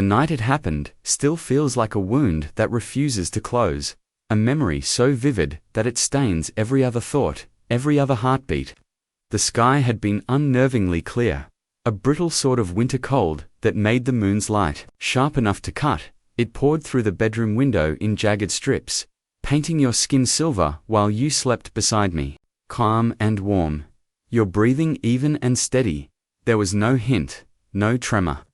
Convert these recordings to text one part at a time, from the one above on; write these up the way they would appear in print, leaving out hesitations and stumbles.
The night it happened still feels like a wound that refuses to close, a memory so vivid that it stains every other thought, every other heartbeat. The sky had been unnervingly clear, a brittle sort of winter cold that made the moon's light sharp enough to cut. It poured through the bedroom window in jagged strips, painting your skin silver while you slept beside me, calm and warm, your breathing even and steady. There was no hint, no tremor,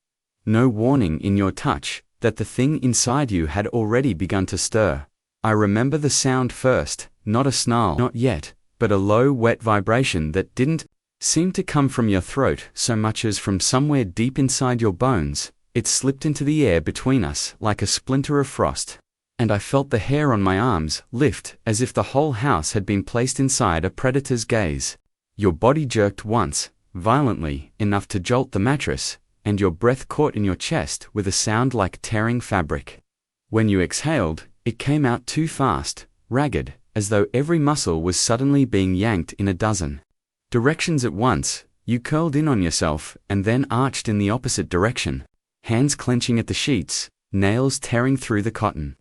no warning in your touch that the thing inside you had already begun to stir. I remember the sound first, not a snarl, not yet, but a low, wet vibration that didn't seem to come from your throat so much as from somewhere deep inside your bones. It slipped into the air between us like a splinter of frost, and I felt the hair on my arms lift as if the whole house had been placed inside a predator's gaze. Your body jerked once, violently enough to jolt the mattress, and your breath caught in your chest with a sound like tearing fabric. When you exhaled, it came out too fast, ragged, as though every muscle was suddenly being yanked in a dozen directions at once. You curled in on yourself and then arched in the opposite direction, hands clenching at the sheets, nails tearing through the cotton.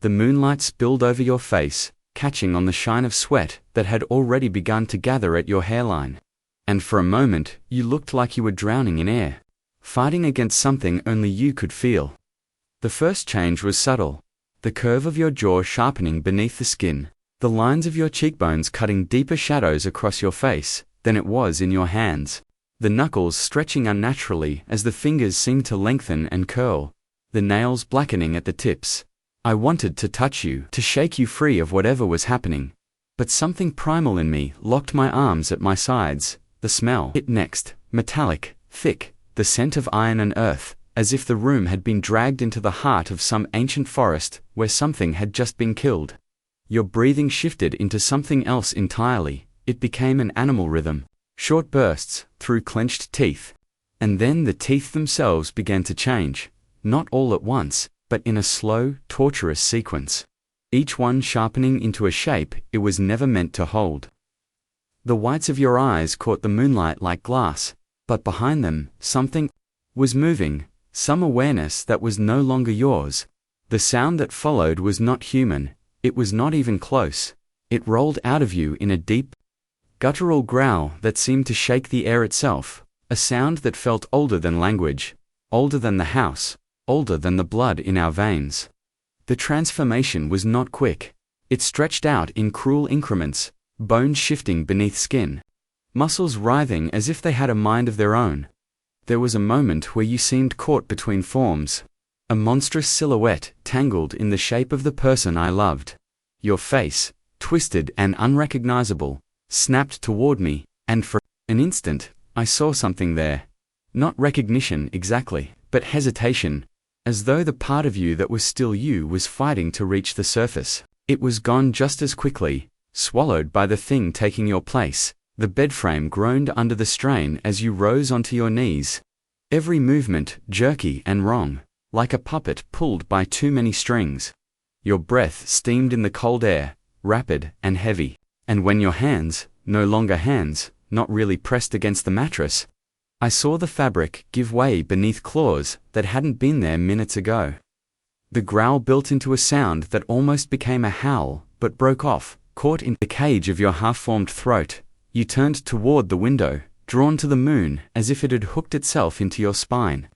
The moonlight spilled over your face, catching on the shine of sweat that had already begun to gather at your hairline. And for a moment, you looked like you were drowning in air, fighting against something only you could feel. The first change was subtle, the curve of your jaw sharpening beneath the skin, the lines of your cheekbones cutting deeper shadows across your face than it was in your hands, the knuckles stretching unnaturally as the fingers seemed to lengthen and curl, the nails blackening at the tips. I wanted to touch you, to shake you free of whatever was happening, but something primal in me locked my arms at my sides. The smell hit next, metallic, thick, the scent of iron and earth, as if the room had been dragged into the heart of some ancient forest where something had just been killed. Your breathing shifted into something else entirely. It became an animal rhythm, short bursts, through clenched teeth. And then the teeth themselves began to change, not all at once, but in a slow, torturous sequence, each one sharpening into a shape it was never meant to hold. The whites of your eyes caught the moonlight like glass, but behind them, something was moving, some awareness that was no longer yours. The sound that followed was not human, it was not even close. It rolled out of you in a deep, guttural growl that seemed to shake the air itself, a sound that felt older than language, older than the house, older than the blood in our veins. The transformation was not quick. It stretched out in cruel increments, bones shifting beneath skin, muscles writhing as if they had a mind of their own. There was a moment where you seemed caught between forms, a monstrous silhouette tangled in the shape of the person I loved. Your face, twisted and unrecognizable, snapped toward me, and for an instant, I saw something there. Not recognition exactly, but hesitation, as though the part of you that was still you was fighting to reach the surface. It was gone just as quickly, swallowed by the thing taking your place. The bedframe groaned under the strain as you rose onto your knees. Every movement jerky and wrong, like a puppet pulled by too many strings. Your breath steamed in the cold air, rapid and heavy. And when your hands, no longer hands, not really pressed against the mattress, I saw the fabric give way beneath claws that hadn't been there minutes ago. The growl built into a sound that almost became a howl, but broke off, caught in the cage of your half-formed throat. You turned toward the window, drawn to the moon as if it had hooked itself into your spine.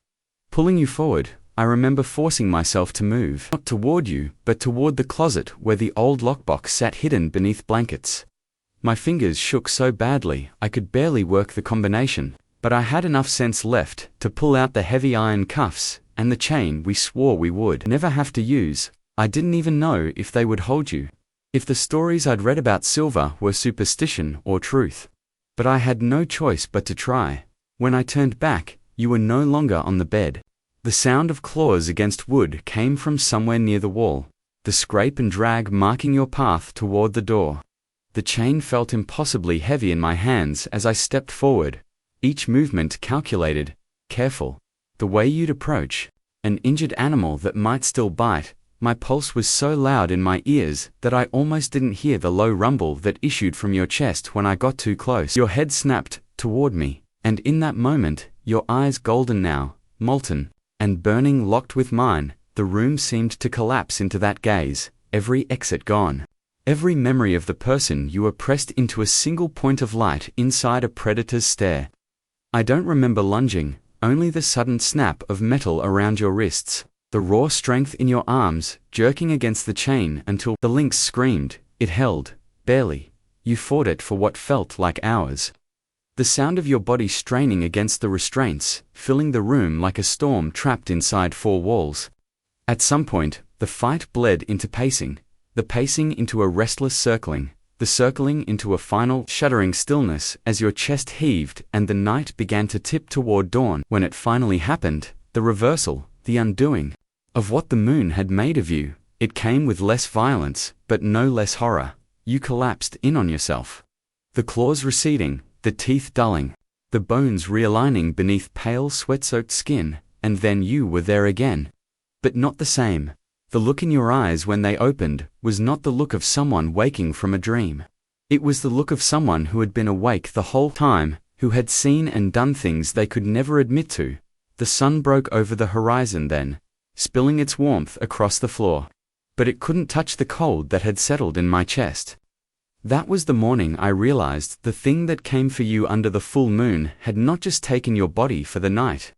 Pulling you forward, I remember forcing myself to move, not toward you, but toward the closet where the old lockbox sat hidden beneath blankets. My fingers shook so badly I could barely work the combination, but I had enough sense left to pull out the heavy iron cuffs and the chain we swore we would never have to use. I didn't even know if they would hold you, if the stories I'd read about Silver were superstition or truth. But I had no choice but to try. When I turned back, you were no longer on the bed. The sound of claws against wood came from somewhere near the wall, the scrape and drag marking your path toward the door. The chain felt impossibly heavy in my hands as I stepped forward, each movement calculated, careful. The way you'd approach an injured animal that might still bite. My pulse was so loud in my ears that I almost didn't hear the low rumble that issued from your chest when I got too close. Your head snapped toward me, and in that moment, your eyes golden now, molten, and burning locked with mine, the room seemed to collapse into that gaze, every exit gone. Every memory of the person you were pressed into a single point of light inside a predator's stare. I don't remember lunging, only the sudden snap of metal around your wrists, the raw strength in your arms, jerking against the chain until the links screamed. It held, barely. You fought it for what felt like hours. The sound of your body straining against the restraints, filling the room like a storm trapped inside four walls. At some point, the fight bled into pacing, the pacing into a restless circling, the circling into a final, shuddering stillness as your chest heaved and the night began to tip toward dawn. When it finally happened, the reversal, the undoing of what the moon had made of you, it came with less violence, but no less horror. You collapsed in on yourself. The claws receding, the teeth dulling, the bones realigning beneath pale sweat-soaked skin, and then you were there again. But not the same. The look in your eyes when they opened was not the look of someone waking from a dream. It was the look of someone who had been awake the whole time, who had seen and done things they could never admit to. The sun broke over the horizon then, spilling its warmth across the floor. But it couldn't touch the cold that had settled in my chest. That was the morning I realized the thing that came for you under the full moon had not just taken your body for the night.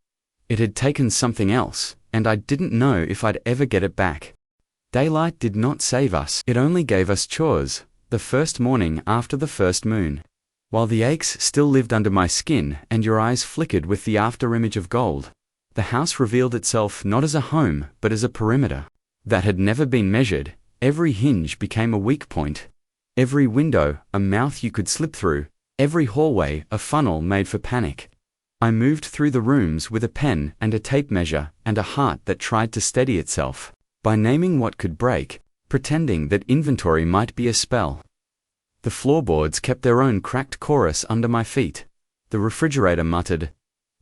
It had taken something else, and I didn't know if I'd ever get it back. Daylight did not save us. It only gave us chores, the first morning after the first moon. While the aches still lived under my skin and your eyes flickered with the afterimage of gold, the house revealed itself not as a home but as a perimeter that had never been measured. Every hinge became a weak point. Every window, a mouth you could slip through. Every hallway, a funnel made for panic. I moved through the rooms with a pen and a tape measure and a heart that tried to steady itself by naming what could break, pretending that inventory might be a spell. The floorboards kept their own cracked chorus under my feet. The refrigerator muttered.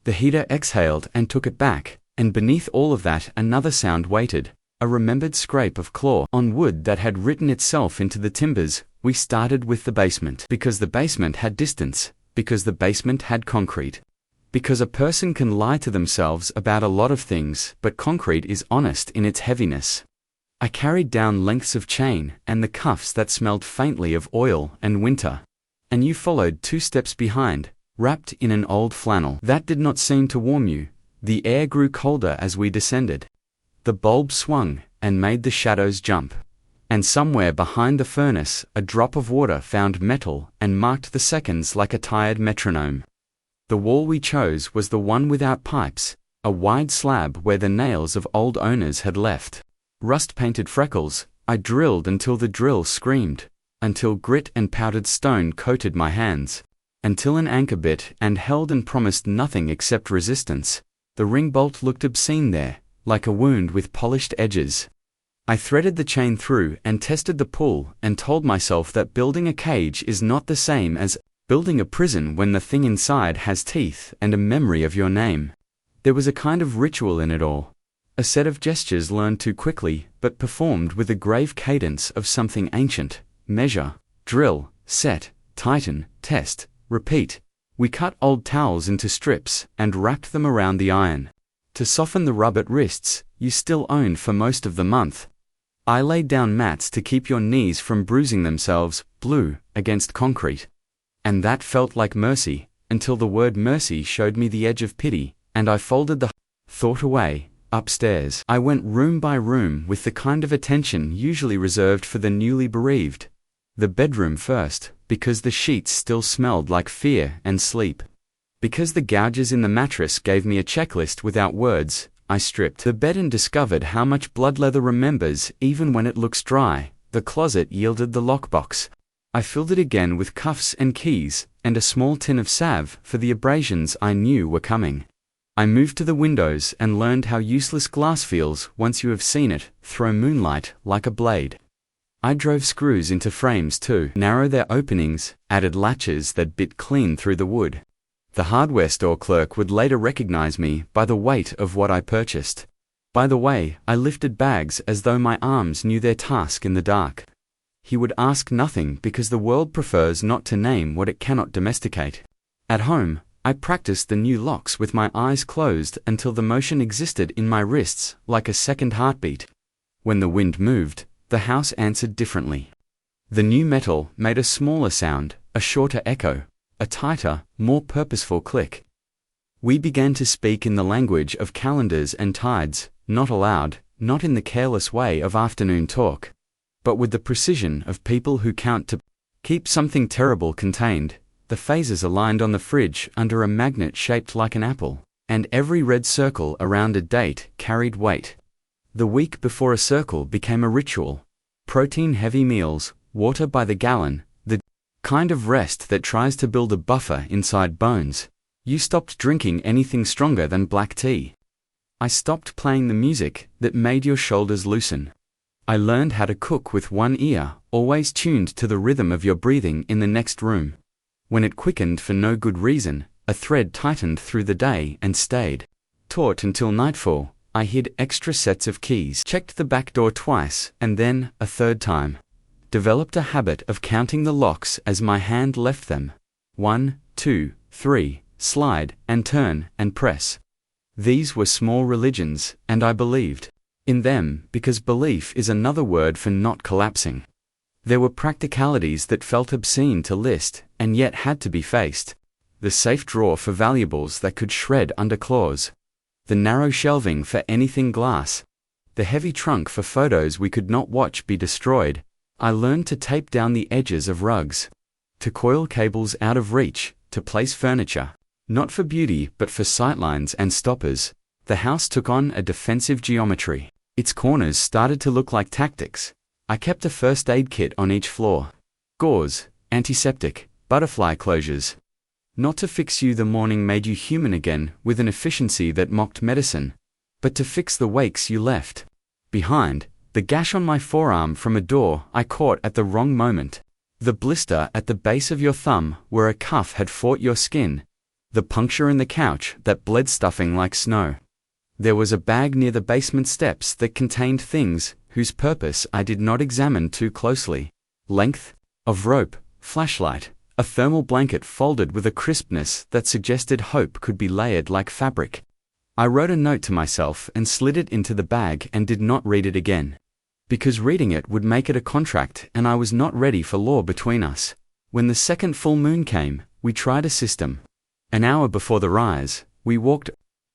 The heater exhaled and took it back, and beneath all of that another sound waited, a remembered scrape of claw on wood that had written itself into the timbers. We started with the basement because the basement had distance, because the basement had concrete. Because a person can lie to themselves about a lot of things, but concrete is honest in its heaviness. I carried down lengths of chain and the cuffs that smelled faintly of oil and winter. And you followed 2 steps behind, wrapped in an old flannel. That did not seem to warm you. The air grew colder as we descended. The bulb swung and made the shadows jump. And somewhere behind the furnace, a drop of water found metal and marked the seconds like a tired metronome. The wall we chose was the one without pipes, a wide slab where the nails of old owners had left rust-painted freckles. I drilled until the drill screamed, until grit and powdered stone coated my hands, until an anchor bit and held and promised nothing except resistance. The ring bolt looked obscene there, like a wound with polished edges. I threaded the chain through and tested the pull and told myself that building a cage is not the same as building a prison when the thing inside has teeth and a memory of your name. There was a kind of ritual in it all. A set of gestures learned too quickly, but performed with a grave cadence of something ancient. Measure, drill, set, tighten, test, repeat. We cut old towels into strips and wrapped them around the iron to soften the rub at wrists you still owned for most of the month. I laid down mats to keep your knees from bruising themselves, blue, against concrete. And that felt like mercy, until the word mercy showed me the edge of pity, and I folded the thought away. Upstairs, I went room by room with the kind of attention usually reserved for the newly bereaved. The bedroom first, because the sheets still smelled like fear and sleep. Because the gouges in the mattress gave me a checklist without words. I stripped the bed and discovered how much blood leather remembers even when it looks dry. The closet yielded the lockbox. I filled it again with cuffs and keys, and a small tin of salve for the abrasions I knew were coming. I moved to the windows and learned how useless glass feels once you have seen it throw moonlight like a blade. I drove screws into frames to narrow their openings, added latches that bit clean through the wood. The hardware store clerk would later recognize me by the weight of what I purchased. By the way, I lifted bags as though my arms knew their task in the dark. He would ask nothing because the world prefers not to name what it cannot domesticate. At home, I practiced the new locks with my eyes closed until the motion existed in my wrists, like a second heartbeat. When the wind moved, the house answered differently. The new metal made a smaller sound, a shorter echo, a tighter, more purposeful click. We began to speak in the language of calendars and tides, not aloud, not in the careless way of afternoon talk, but with the precision of people who count to keep something terrible contained. The phases aligned on the fridge under a magnet shaped like an apple, and every red circle around a date carried weight. The week before a circle became a ritual. Protein-heavy meals, water by the gallon, the kind of rest that tries to build a buffer inside bones. You stopped drinking anything stronger than black tea. I stopped playing the music that made your shoulders loosen. I learned how to cook with one ear, always tuned to the rhythm of your breathing in the next room. When it quickened for no good reason, a thread tightened through the day and stayed taut until nightfall. I hid extra sets of keys, checked the back door twice, and then a third time. Developed a habit of counting the locks as my hand left them. 1, 2, 3, slide, and turn, and press. These were small religions, and I believed in them because belief is another word for not collapsing. There were practicalities that felt obscene to list, and yet had to be faced. The safe drawer for valuables that could shred under claws. The narrow shelving for anything glass. The heavy trunk for photos we could not watch be destroyed. I learned to tape down the edges of rugs. To coil cables out of reach, to place furniture. Not for beauty but for sightlines and stoppers. The house took on a defensive geometry. Its corners started to look like tactics. I kept a first aid kit on each floor. Gauze, antiseptic, butterfly closures. Not to fix you the morning made you human again with an efficiency that mocked medicine, but to fix the wakes you left behind. The gash on my forearm from a door I caught at the wrong moment. The blister at the base of your thumb where a cuff had fought your skin. The puncture in the couch that bled stuffing like snow. There was a bag near the basement steps that contained things whose purpose I did not examine too closely. Length of rope, flashlight, a thermal blanket folded with a crispness that suggested hope could be layered like fabric. I wrote a note to myself and slid it into the bag and did not read it again. Because reading it would make it a contract and I was not ready for law between us. When the second full moon came, we tried a system. An hour before the rise, we walked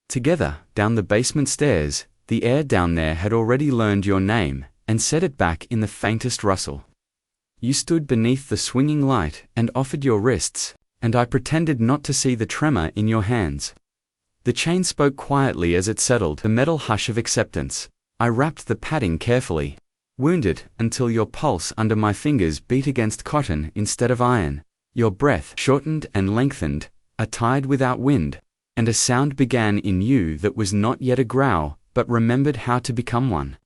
together down the basement stairs. The air down there had already learned your name and set it back in the faintest rustle. You stood beneath the swinging light and offered your wrists, and I pretended not to see the tremor in your hands. The chain spoke quietly as it settled, the metal hush of acceptance. I wrapped the padding carefully, wounded until your pulse under my fingers beat against cotton instead of iron. Your breath shortened and lengthened, a tide without wind, and a sound began in you that was not yet a growl, but remembered how to become one.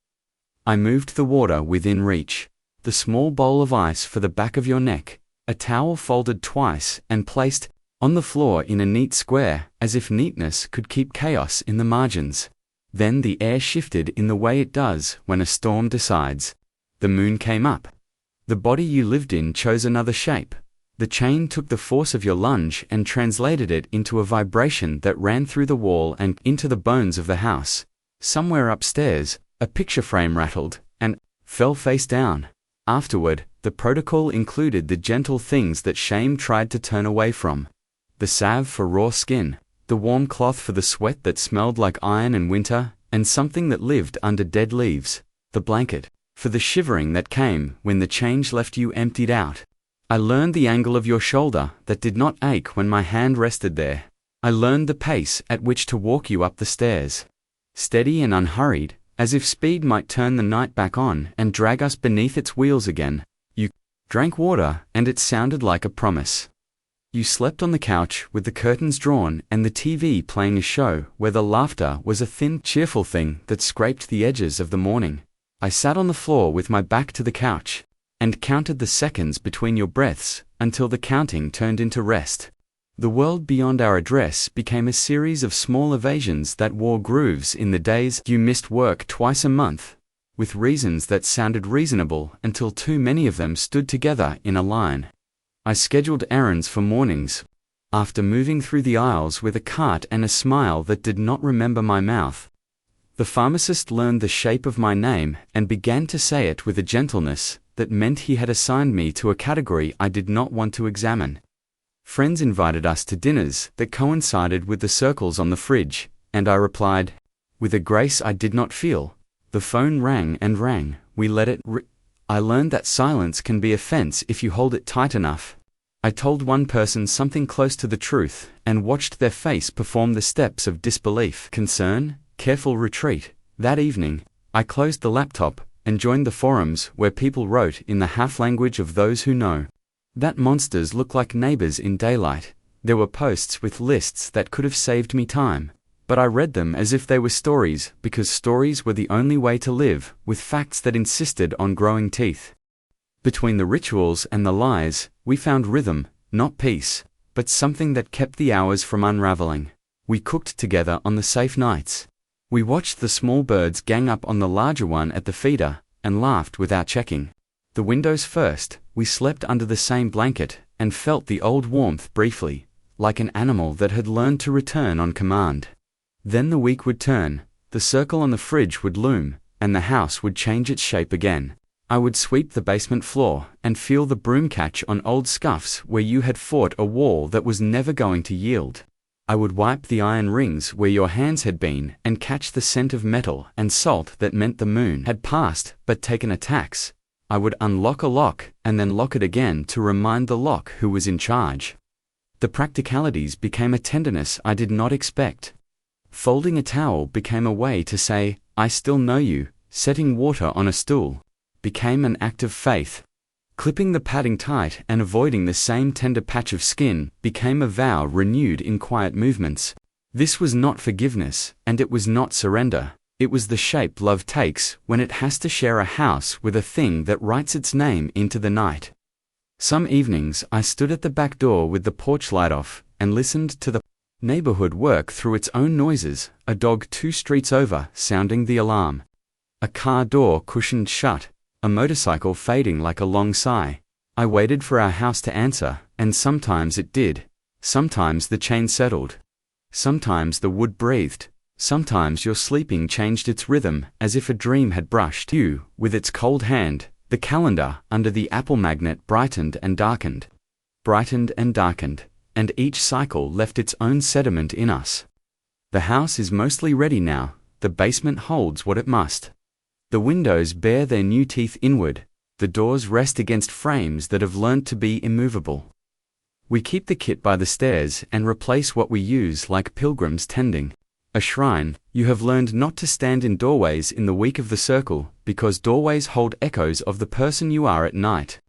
I moved the water within reach, the small bowl of ice for the back of your neck, a towel folded twice and placed on the floor in a neat square, as if neatness could keep chaos in the margins. Then the air shifted in the way it does when a storm decides. The moon came up. The body you lived in chose another shape. The chain took the force of your lunge and translated it into a vibration that ran through the wall and into the bones of the house. Somewhere upstairs, a picture frame rattled and fell face down. Afterward, the protocol included the gentle things that shame tried to turn away from. The salve for raw skin, the warm cloth for the sweat that smelled like iron in winter, and something that lived under dead leaves, the blanket, for the shivering that came when the change left you emptied out. I learned the angle of your shoulder that did not ache when my hand rested there. I learned the pace at which to walk you up the stairs. Steady and unhurried, as if speed might turn the night back on and drag us beneath its wheels again. You drank water, and it sounded like a promise. You slept on the couch with the curtains drawn and the TV playing a show where the laughter was a thin, cheerful thing that scraped the edges of the morning. I sat on the floor with my back to the couch and counted the seconds between your breaths until the counting turned into rest. The world beyond our address became a series of small evasions that wore grooves in the days you missed work twice a month, with reasons that sounded reasonable until too many of them stood together in a line. I scheduled errands for mornings after moving through the aisles with a cart and a smile that did not remember my mouth. The pharmacist learned the shape of my name and began to say it with a gentleness that meant he had assigned me to a category I did not want to examine. Friends invited us to dinners that coincided with the circles on the fridge, and I replied, with a grace I did not feel. The phone rang and rang, we let it I learned that silence can be a fence if you hold it tight enough. I told one person something close to the truth, and watched their face perform the steps of disbelief, concern, careful retreat. That evening, I closed the laptop and joined the forums where people wrote in the half-language of those who know. That monsters look like neighbors in daylight. There were posts with lists that could have saved me time, but I read them as if they were stories, because stories were the only way to live, with facts that insisted on growing teeth. Between the rituals and the lies, we found rhythm, not peace, but something that kept the hours from unraveling. We cooked together on the safe nights. We watched the small birds gang up on the larger one at the feeder, and laughed without checking. The windows first, we slept under the same blanket, and felt the old warmth briefly, like an animal that had learned to return on command. Then the week would turn, the circle on the fridge would loom, and the house would change its shape again. I would sweep the basement floor, and feel the broom catch on old scuffs where you had fought a wall that was never going to yield. I would wipe the iron rings where your hands had been, and catch the scent of metal and salt that meant the moon had passed but taken a tax. I would unlock a lock, and then lock it again to remind the lock who was in charge. The practicalities became a tenderness I did not expect. Folding a towel became a way to say, I still know you. Setting water on a stool became an act of faith. Clipping the padding tight and avoiding the same tender patch of skin became a vow renewed in quiet movements. This was not forgiveness, and it was not surrender. It was the shape love takes when it has to share a house with a thing that writes its name into the night. Some evenings I stood at the back door with the porch light off and listened to the neighborhood work through its own noises, a dog 2 streets over sounding the alarm, a car door cushioned shut, a motorcycle fading like a long sigh. I waited for our house to answer, and sometimes it did. Sometimes the chain settled. Sometimes the wood breathed. Sometimes your sleeping changed its rhythm as if a dream had brushed you with its cold hand. The calendar under the apple magnet brightened and darkened. Brightened and darkened, and each cycle left its own sediment in us. The house is mostly ready now. The basement holds what it must. The windows bear their new teeth inward. The doors rest against frames that have learnt to be immovable. We keep the kit by the stairs and replace what we use like pilgrims tending a shrine. You have learned not to stand in doorways in the week of the circle, because doorways hold echoes of the person you are at night.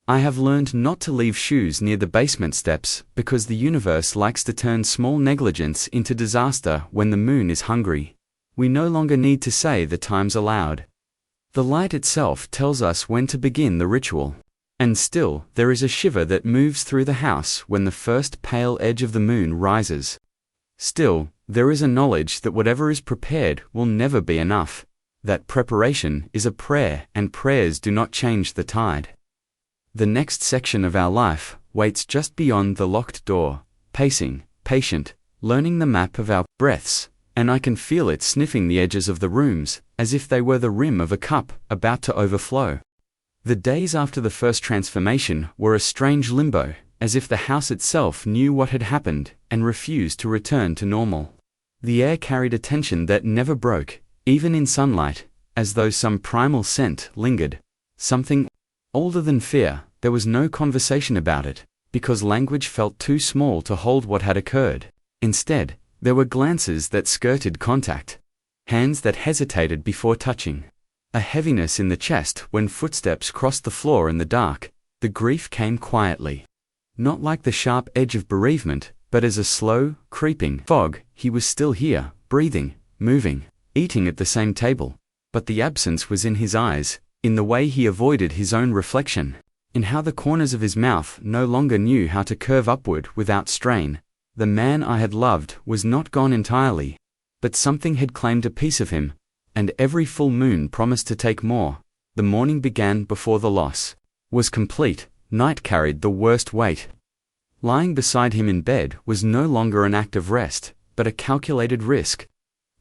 I have learned not to leave shoes near the basement steps, because the universe likes to turn small negligence into disaster when the moon is hungry. We no longer need to say the times aloud. The light itself tells us when to begin the ritual. And still, there is a shiver that moves through the house when the first pale edge of the moon rises. Still, there is a knowledge that whatever is prepared will never be enough, that preparation is a prayer and prayers do not change the tide. The next section of our life waits just beyond the locked door, pacing, patient, learning the map of our breaths, and I can feel it sniffing the edges of the rooms, as if they were the rim of a cup about to overflow. The days after the first transformation were a strange limbo, as if the house itself knew what had happened and refused to return to normal. The air carried a tension that never broke, even in sunlight, as though some primal scent lingered. Something older than fear. There was no conversation about it, because language felt too small to hold what had occurred. Instead, there were glances that skirted contact, hands that hesitated before touching, a heaviness in the chest when footsteps crossed the floor in the dark. The grief came quietly. Not like the sharp edge of bereavement, but as a slow, creeping fog. He was still here, breathing, moving, eating at the same table. But the absence was in his eyes, in the way he avoided his own reflection, in how the corners of his mouth no longer knew how to curve upward without strain. The man I had loved was not gone entirely, but something had claimed a piece of him, and every full moon promised to take more. The morning began before the loss was complete. Night carried the worst weight. Lying beside him in bed was no longer an act of rest, but a calculated risk.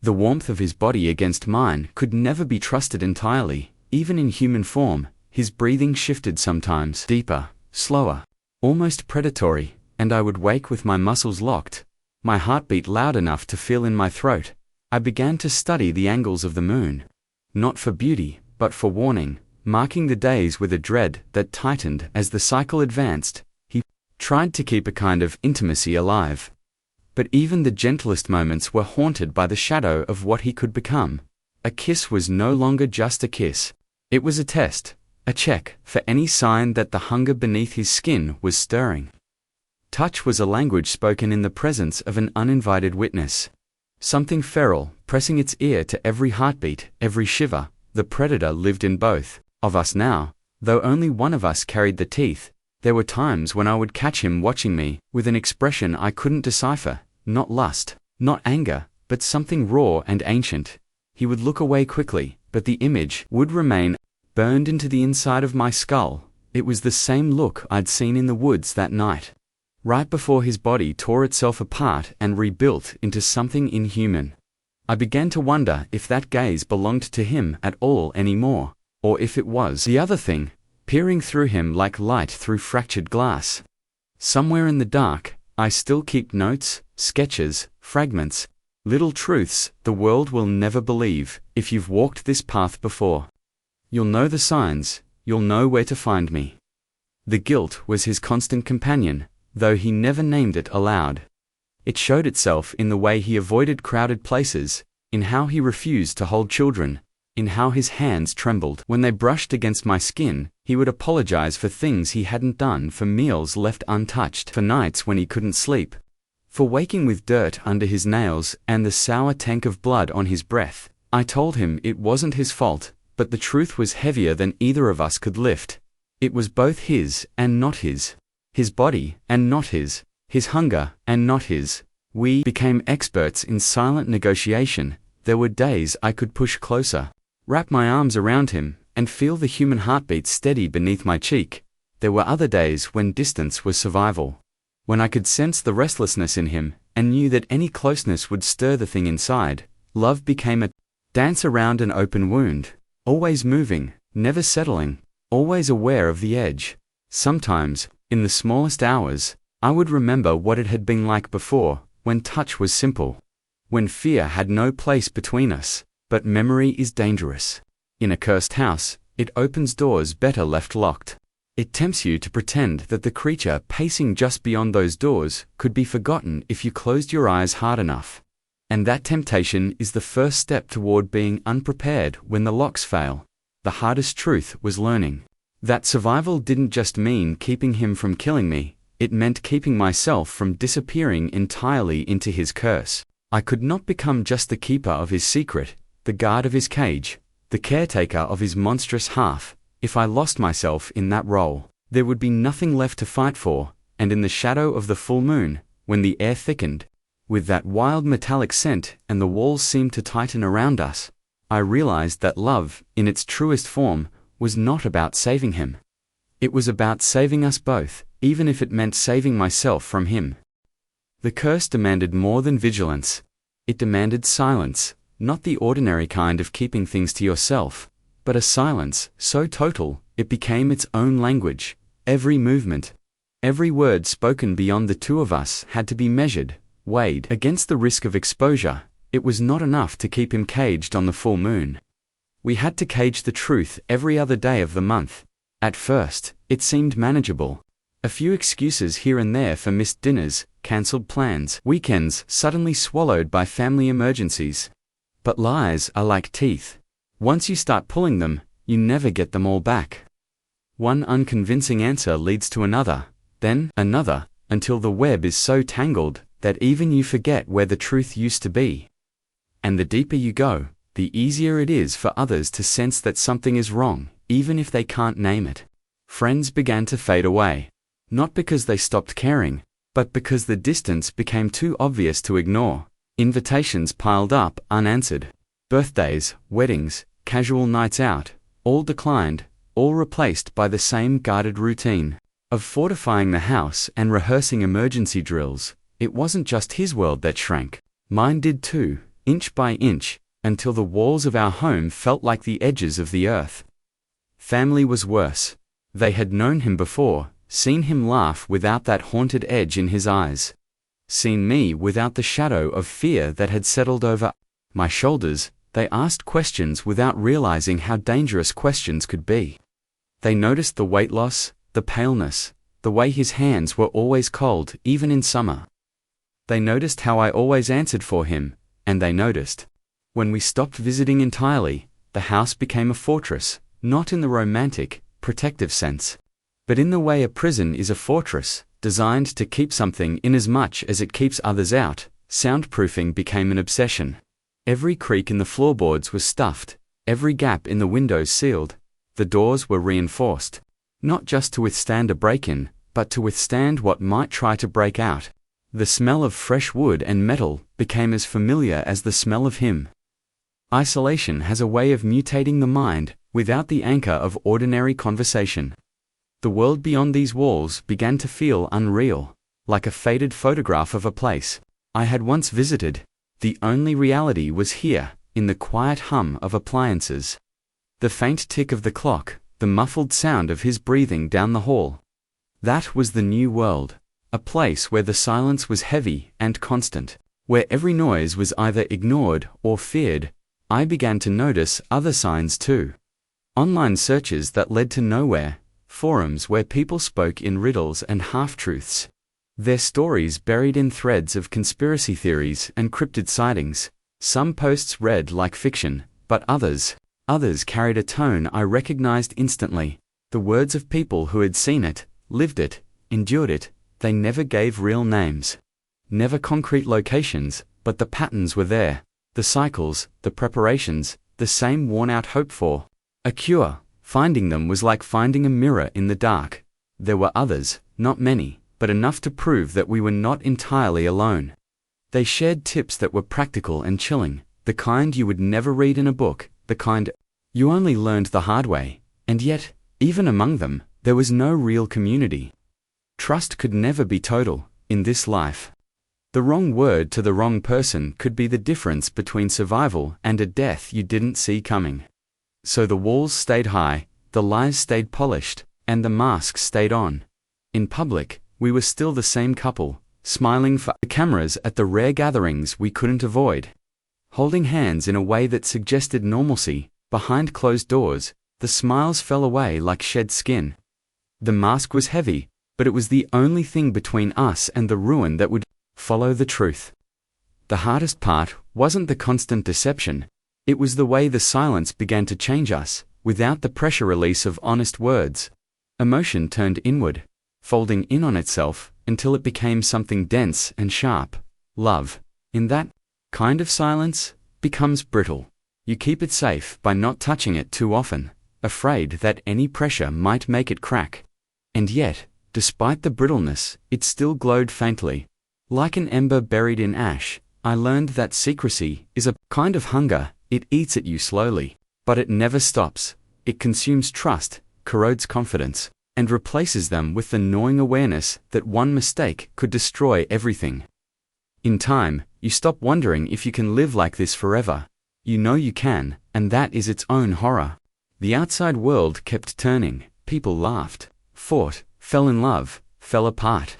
The warmth of his body against mine could never be trusted entirely. Even in human form, his breathing shifted sometimes, deeper, slower, almost predatory, and I would wake with my muscles locked, my heartbeat loud enough to feel in my throat. I began to study the angles of the moon, not for beauty, but for warning, marking the days with a dread that tightened as the cycle advanced. He tried to keep a kind of intimacy alive. But even the gentlest moments were haunted by the shadow of what he could become. A kiss was no longer just a kiss. It was a test, a check for any sign that the hunger beneath his skin was stirring. Touch was a language spoken in the presence of an uninvited witness. Something feral, pressing its ear to every heartbeat, every shiver. The predator lived in both of us now, though only one of us carried the teeth. There were times when I would catch him watching me, with an expression I couldn't decipher, not lust, not anger, but something raw and ancient. He would look away quickly, but the image would remain, burned into the inside of my skull. It was the same look I'd seen in the woods that night, right before his body tore itself apart and rebuilt into something inhuman. I began to wonder if that gaze belonged to him at all anymore, or if it was the other thing, peering through him like light through fractured glass. Somewhere in the dark, I still keep notes, sketches, fragments, little truths the world will never believe. If you've walked this path before, you'll know the signs, you'll know where to find me. The guilt was his constant companion, though he never named it aloud. It showed itself in the way he avoided crowded places, in how he refused to hold children, in how his hands trembled when they brushed against my skin. He would apologize for things he hadn't done, for meals left untouched, for nights when he couldn't sleep, for waking with dirt under his nails and the sour tank of blood on his breath. I told him it wasn't his fault, but the truth was heavier than either of us could lift. It was both his and not his body and not his hunger and not his. We became experts in silent negotiation. There were days I could push closer, wrap my arms around him, and feel the human heartbeat steady beneath my cheek. There were other days when distance was survival, when I could sense the restlessness in him, and knew that any closeness would stir the thing inside. Love became a dance around an open wound, always moving, never settling, always aware of the edge. Sometimes, in the smallest hours, I would remember what it had been like before, when touch was simple, when fear had no place between us. But memory is dangerous. In a cursed house, it opens doors better left locked. It tempts you to pretend that the creature pacing just beyond those doors could be forgotten if you closed your eyes hard enough. And that temptation is the first step toward being unprepared when the locks fail. The hardest truth was learning that survival didn't just mean keeping him from killing me, it meant keeping myself from disappearing entirely into his curse. I could not become just the keeper of his secret, the guard of his cage, the caretaker of his monstrous half. If I lost myself in that role, there would be nothing left to fight for. And in the shadow of the full moon, when the air thickened with that wild metallic scent and the walls seemed to tighten around us, I realized that love, in its truest form, was not about saving him. It was about saving us both, even if it meant saving myself from him. The curse demanded more than vigilance. It demanded silence. Not the ordinary kind of keeping things to yourself, but a silence so total, it became its own language. Every movement, every word spoken beyond the two of us had to be measured, weighed against the risk of exposure. It was not enough to keep him caged on the full moon. We had to cage the truth every other day of the month. At first, it seemed manageable. A few excuses here and there for missed dinners, cancelled plans, weekends suddenly swallowed by family emergencies. But lies are like teeth. Once you start pulling them, you never get them all back. One unconvincing answer leads to another, then another, until the web is so tangled that even you forget where the truth used to be. And the deeper you go, the easier it is for others to sense that something is wrong, even if they can't name it. Friends began to fade away, not because they stopped caring, but because the distance became too obvious to ignore. Invitations piled up unanswered. Birthdays, weddings, casual nights out, all declined, all replaced by the same guarded routine. of fortifying the house and rehearsing emergency drills. It wasn't just his world that shrank. Mine did too, inch by inch, until the walls of our home felt like the edges of the earth. Family was worse. They had known him before, seen him laugh without that haunted edge in his eyes, seen me without the shadow of fear that had settled over my shoulders. They asked questions without realizing how dangerous questions could be. They noticed the weight loss, the paleness, the way his hands were always cold, even in summer. They noticed how I always answered for him, and they noticed. When we stopped visiting entirely, the house became a fortress, not in the romantic, protective sense, but in the way a prison is a fortress, designed to keep something in as much as it keeps others out. Soundproofing became an obsession. Every creak in the floorboards was stuffed, every gap in the windows sealed. The doors were reinforced, not just to withstand a break-in, but to withstand what might try to break out. The smell of fresh wood and metal became as familiar as the smell of him. Isolation has a way of mutating the mind without the anchor of ordinary conversation. The world beyond these walls began to feel unreal, like a faded photograph of a place I had once visited. The only reality was here, in the quiet hum of appliances, the faint tick of the clock, the muffled sound of his breathing down the hall. That was the new world, a place where the silence was heavy and constant, where every noise was either ignored or feared. I began to notice other signs too. Online searches that led to nowhere, forums where people spoke in riddles and half-truths, their stories buried in threads of conspiracy theories and cryptid sightings. Some posts read like fiction, but others carried a tone I recognized instantly, the words of people who had seen it, lived it, endured it. They never gave real names, never concrete locations, but the patterns were there, the cycles, the preparations, the same worn-out hope for a cure. Finding them was like finding a mirror in the dark. There were others, not many, but enough to prove that we were not entirely alone. They shared tips that were practical and chilling, the kind you would never read in a book, the kind you only learned the hard way. And yet, even among them, there was no real community. Trust could never be total, in this life. The wrong word to the wrong person could be the difference between survival and a death you didn't see coming. So the walls stayed high, the lies stayed polished, and the masks stayed on. In public, we were still the same couple, smiling for the cameras at the rare gatherings we couldn't avoid, holding hands in a way that suggested normalcy. Behind closed doors, the smiles fell away like shed skin. The mask was heavy, but it was the only thing between us and the ruin that would follow the truth. The hardest part wasn't the constant deception. It was the way the silence began to change us, without the pressure release of honest words. Emotion turned inward, folding in on itself, until it became something dense and sharp. Love, in that kind of silence, becomes brittle. You keep it safe by not touching it too often, afraid that any pressure might make it crack. And yet, despite the brittleness, it still glowed faintly. Like an ember buried in ash, I learned that secrecy is a kind of hunger. It eats at you slowly, but it never stops. It consumes trust, corrodes confidence, and replaces them with the gnawing awareness that one mistake could destroy everything. In time, you stop wondering if you can live like this forever. You know you can, and that is its own horror. The outside world kept turning. People laughed, fought, fell in love, fell apart,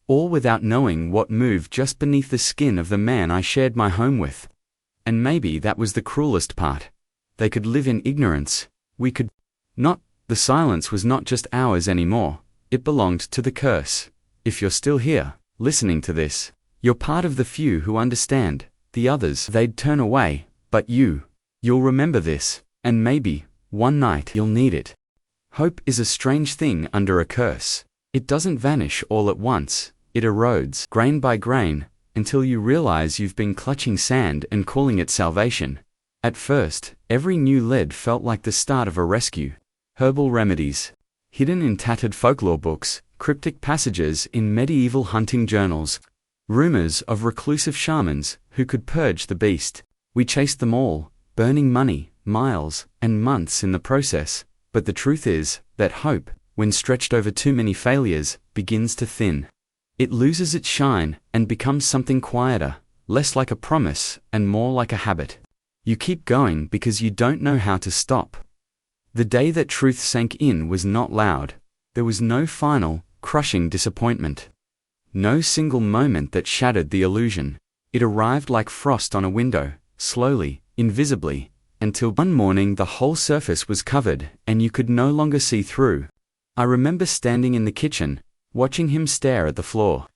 all without knowing what moved just beneath the skin of the man I shared my home with. And maybe that was the cruelest part. They could live in ignorance. We could not. The silence was not just ours anymore. It belonged to the curse. If you're still here, listening to this, you're part of the few who understand. The others, they'd turn away, but you'll remember this, and maybe, one night, you'll need it. Hope is a strange thing under a curse. It doesn't vanish all at once. It erodes, grain by grain, until you realize you've been clutching sand and calling it salvation. At first, every new lead felt like the start of a rescue. Herbal remedies, hidden in tattered folklore books, cryptic passages in medieval hunting journals, rumors of reclusive shamans who could purge the beast. We chased them all, burning money, miles, and months in the process. But the truth is that hope, when stretched over too many failures, begins to thin. It loses its shine and becomes something quieter, less like a promise and more like a habit. You keep going because you don't know how to stop. The day that truth sank in was not loud. There was no final, crushing disappointment. No single moment that shattered the illusion. It arrived like frost on a window, slowly, invisibly, until one morning the whole surface was covered and you could no longer see through. I remember standing in the kitchen, watching him stare at the floor.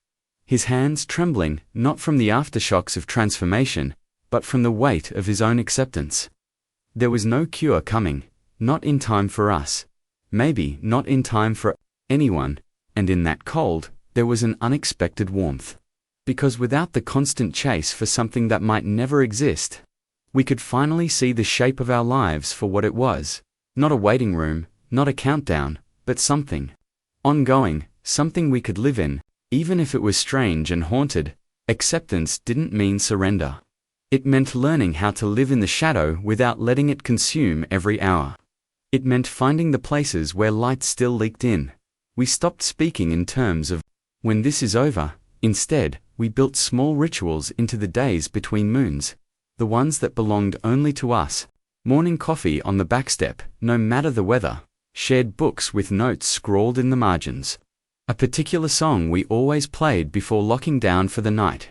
His hands trembling, not from the aftershocks of transformation, but from the weight of his own acceptance. There was no cure coming, not in time for us. Maybe not in time for anyone, and in that cold, there was an unexpected warmth. Because without the constant chase for something that might never exist, we could finally see the shape of our lives for what it was. Not a waiting room, not a countdown, but something ongoing, something we could live in, even if it was strange and haunted. Acceptance didn't mean surrender. It meant learning how to live in the shadow without letting it consume every hour. It meant finding the places where light still leaked in. We stopped speaking in terms of when this is over. Instead, we built small rituals into the days between moons, the ones that belonged only to us. Morning coffee on the back step, no matter the weather. Shared books with notes scrawled in the margins. A particular song we always played before locking down for the night.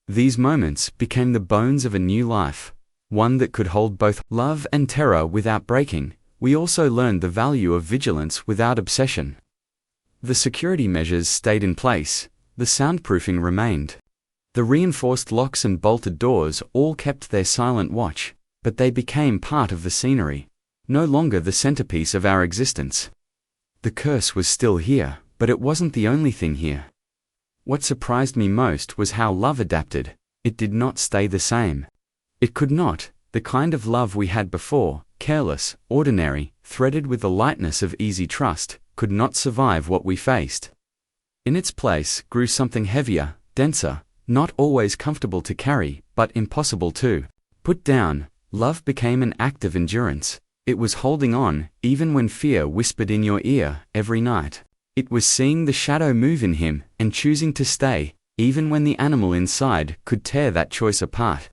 These moments became the bones of a new life, one that could hold both love and terror without breaking. We also learned the value of vigilance without obsession. The security measures stayed in place, the soundproofing remained. The reinforced locks and bolted doors all kept their silent watch, but they became part of the scenery, no longer the centerpiece of our existence. The curse was still here, but it wasn't the only thing here. What surprised me most was how love adapted. It did not stay the same. It could not. The kind of love we had before, careless, ordinary, threaded with the lightness of easy trust, could not survive what we faced. In its place grew something heavier, denser, not always comfortable to carry, but impossible to put down. Love became an act of endurance. It was holding on, even when fear whispered in your ear every night. It was seeing the shadow move in him and choosing to stay, even when the animal inside could tear that choice apart.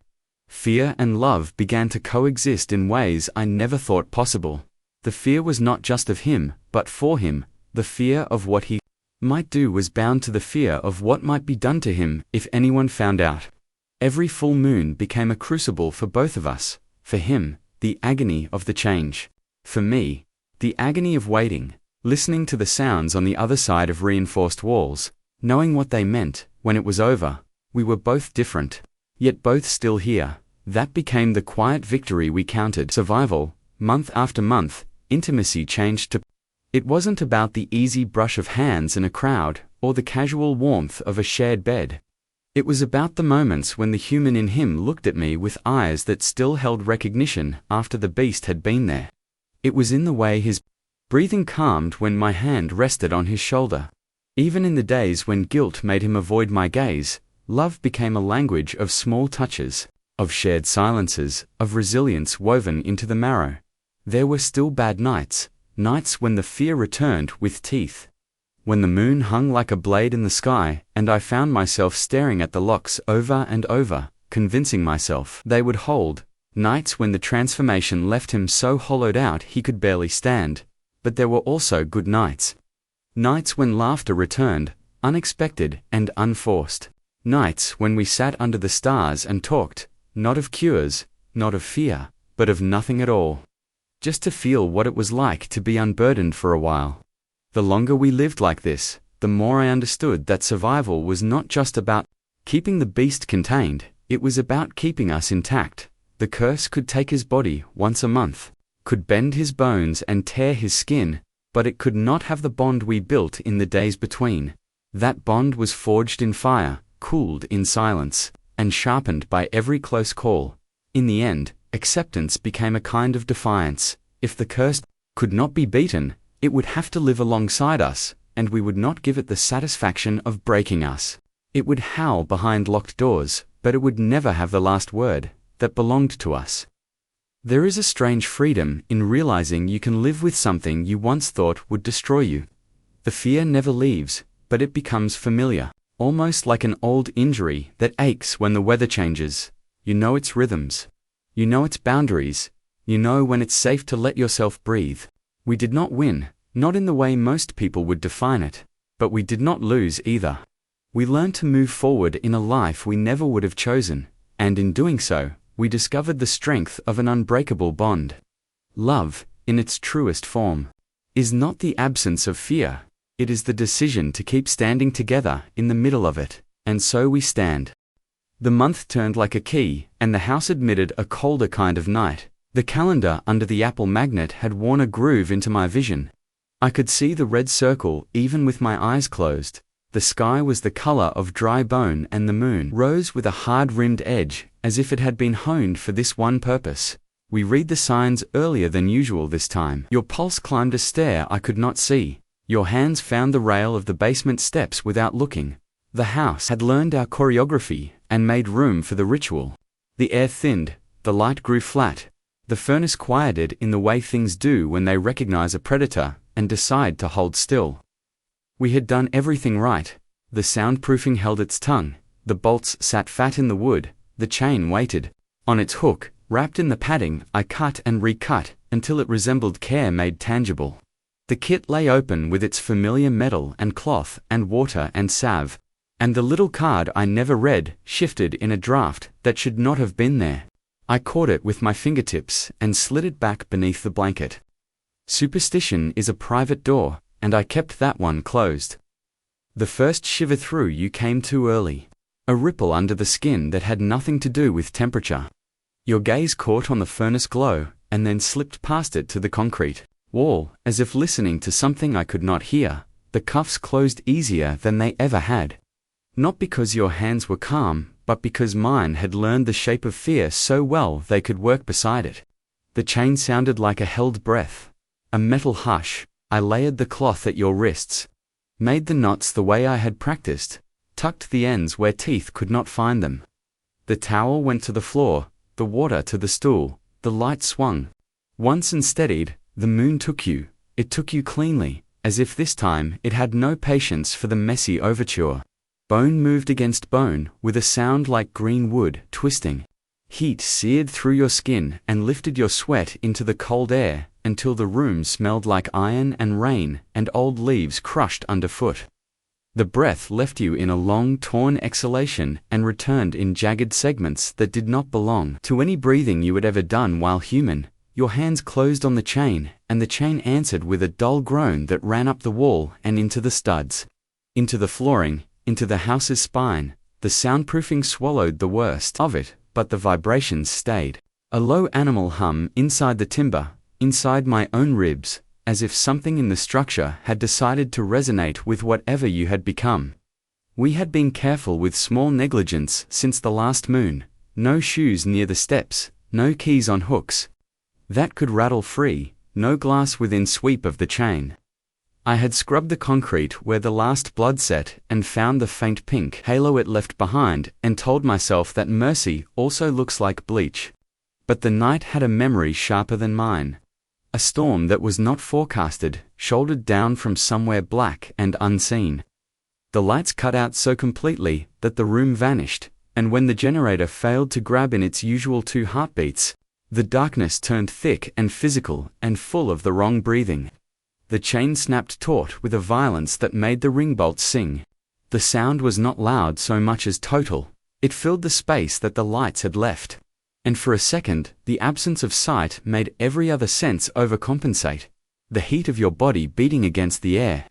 Fear and love began to coexist in ways I never thought possible. The fear was not just of him, but for him. The fear of what he might do was bound to the fear of what might be done to him if anyone found out. Every full moon became a crucible for both of us. For him, the agony of the change. For me, the agony of waiting, listening to the sounds on the other side of reinforced walls, knowing what they meant when it was over. We were both different, yet both still here. That became the quiet victory we counted. Survival, month after month, intimacy changed to. It wasn't about the easy brush of hands in a crowd, or the casual warmth of a shared bed. It was about the moments when the human in him looked at me with eyes that still held recognition after the beast had been there. It was in the way his breathing calmed when my hand rested on his shoulder. Even in the days when guilt made him avoid my gaze, love became a language of small touches, of shared silences, of resilience woven into the marrow. There were still bad nights, nights when the fear returned with teeth. When the moon hung like a blade in the sky, and I found myself staring at the locks over and over, convincing myself they would hold. Nights when the transformation left him so hollowed out he could barely stand. But there were also good nights. Nights when laughter returned, unexpected and unforced. Nights when we sat under the stars and talked, not of cures, not of fear, but of nothing at all. Just to feel what it was like to be unburdened for a while. The longer we lived like this, the more I understood that survival was not just about keeping the beast contained, it was about keeping us intact. The curse could take his body once a month, could bend his bones and tear his skin, but it could not have the bond we built in the days between. That bond was forged in fire, cooled in silence, and sharpened by every close call. In the end, acceptance became a kind of defiance. If the curse could not be beaten, it would have to live alongside us, and we would not give it the satisfaction of breaking us. It would howl behind locked doors, but it would never have the last word that belonged to us. There is a strange freedom in realizing you can live with something you once thought would destroy you. The fear never leaves, but it becomes familiar, almost like an old injury that aches when the weather changes. You know its rhythms. You know its boundaries. You know when it's safe to let yourself breathe. We did not win, not in the way most people would define it, but we did not lose either. We learned to move forward in a life we never would have chosen, and in doing so, we discovered the strength of an unbreakable bond. Love, in its truest form, is not the absence of fear. It is the decision to keep standing together in the middle of it, and so we stand. The month turned like a key, and the house admitted a colder kind of night. The calendar under the Apple magnet had worn a groove into my vision. I could see the red circle even with my eyes closed. The sky was the color of dry bone and the moon rose with a hard-rimmed edge, as if it had been honed for this one purpose. We read the signs earlier than usual this time. Your pulse climbed a stair I could not see. Your hands found the rail of the basement steps without looking. The house had learned our choreography and made room for the ritual. The air thinned, the light grew flat. The furnace quieted in the way things do when they recognize a predator and decide to hold still. We had done everything right. The soundproofing held its tongue, the bolts sat fat in the wood, the chain waited. On its hook, wrapped in the padding, I cut and recut until it resembled care made tangible. The kit lay open with its familiar metal and cloth and water and salve, and the little card I never read shifted in a draft that should not have been there. I caught it with my fingertips and slid it back beneath the blanket. Superstition is a private door, and I kept that one closed. The first shiver through you came too early. A ripple under the skin that had nothing to do with temperature. Your gaze caught on the furnace glow, and then slipped past it to the concrete wall, as if listening to something I could not hear. The cuffs closed easier than they ever had. Not because your hands were calm, but because mine had learned the shape of fear so well they could work beside it. The chain sounded like a held breath. A metal hush. I layered the cloth at your wrists, made the knots the way I had practiced, tucked the ends where teeth could not find them. The towel went to the floor, the water to the stool, the light swung. Once and steadied, the moon took you. It took you cleanly, as if this time it had no patience for the messy overture. Bone moved against bone, with a sound like green wood twisting. Heat seared through your skin and lifted your sweat into the cold air, until the room smelled like iron and rain and old leaves crushed underfoot. The breath left you in a long, torn exhalation and returned in jagged segments that did not belong to any breathing you had ever done while human. Your hands closed on the chain, and the chain answered with a dull groan that ran up the wall and into the studs, into the flooring, into the house's spine. The soundproofing swallowed the worst of it, but the vibrations stayed. A low animal hum inside the timber, inside my own ribs, as if something in the structure had decided to resonate with whatever you had become. We had been careful with small negligence since the last moon. No shoes near the steps, no keys on hooks that could rattle free, no glass within sweep of the chain. I had scrubbed the concrete where the last blood set and found the faint pink halo it left behind, and told myself that mercy also looks like bleach. But the night had a memory sharper than mine. A storm that was not forecasted, shouldered down from somewhere black and unseen. The lights cut out so completely that the room vanished, and when the generator failed to grab in its usual 2 heartbeats, the darkness turned thick and physical and full of the wrong breathing. The chain snapped taut with a violence that made the ring bolts sing. The sound was not loud so much as total. It filled the space that the lights had left. And for a second, the absence of sight made every other sense overcompensate. The heat of your body beating against the air.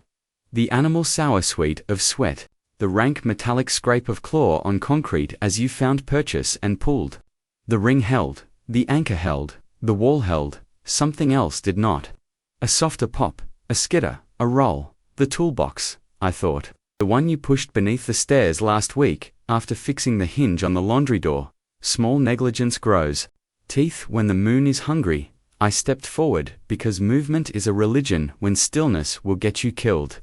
The animal sour-sweet of sweat. The rank metallic scrape of claw on concrete as you found purchase and pulled. The ring held, the anchor held, the wall held, something else did not. A softer pop, a skitter, a roll. The toolbox, I thought. The one you pushed beneath the stairs last week, after fixing the hinge on the laundry door. Small negligence grows. Teeth when the moon is hungry. I stepped forward, because movement is a religion when stillness will get you killed.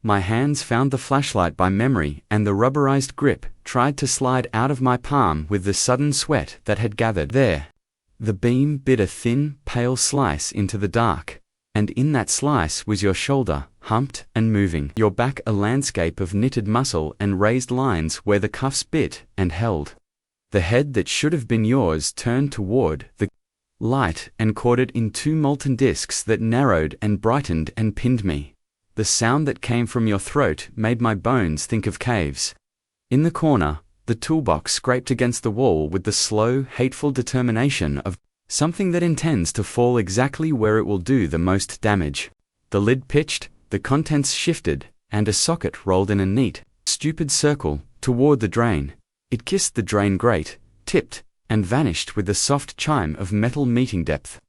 My hands found the flashlight by memory, and the rubberized grip tried to slide out of my palm with the sudden sweat that had gathered there. The beam bit a thin, pale slice into the dark, and in that slice was your shoulder, humped and moving. Your back a landscape of knitted muscle and raised lines where the cuffs bit and held. The head that should have been yours turned toward the light and caught it in two molten discs that narrowed and brightened and pinned me. The sound that came from your throat made my bones think of caves. In the corner, the toolbox scraped against the wall with the slow, hateful determination of something that intends to fall exactly where it will do the most damage. The lid pitched, the contents shifted, and a socket rolled in a neat, stupid circle toward the drain. It kissed the drain grate, tipped, and vanished with the soft chime of metal meeting depth.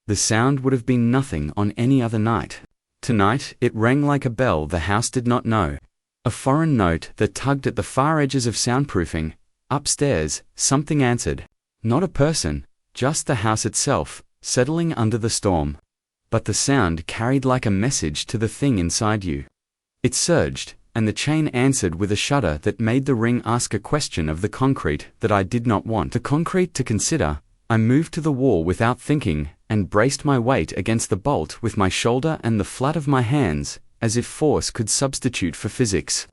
The sound would have been nothing on any other night. Tonight, it rang like a bell the house did not know. A foreign note that tugged at the far edges of soundproofing. Upstairs, something answered. Not a person, just the house itself, settling under the storm. But the sound carried like a message to the thing inside you. It surged, and the chain answered with a shudder that made the ring ask a question of the concrete that I did not want the concrete to consider. I moved to the wall without thinking, and braced my weight against the bolt with my shoulder and the flat of my hands, as if force could substitute for physics.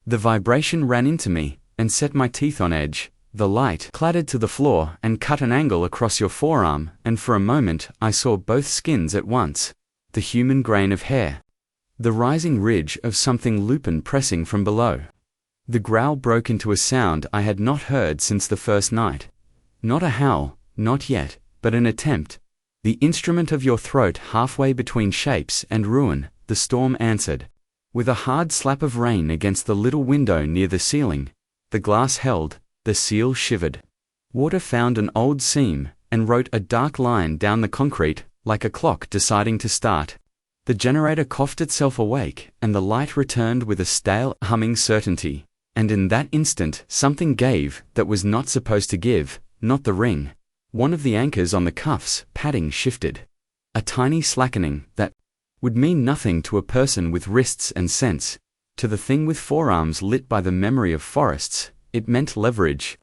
The vibration ran into me, and set my teeth on edge. The light clattered to the floor and cut an angle across your forearm, and for a moment I saw both skins at once. The human grain of hair. The rising ridge of something lupin pressing from below. The growl broke into a sound I had not heard since the first night. Not a howl, not yet, but an attempt. The instrument of your throat halfway between shapes and ruin, the storm answered. With a hard slap of rain against the little window near the ceiling, the glass held, the seal shivered. Water found an old seam, and wrote a dark line down the concrete, like a clock deciding to start. The generator coughed itself awake, and the light returned with a stale, humming certainty. And in that instant something gave that was not supposed to give, not the ring. One of the anchors on the cuffs, padding shifted. A tiny slackening that would mean nothing to a person with wrists and sense. To the thing with forearms lit by the memory of forests, it meant leverage.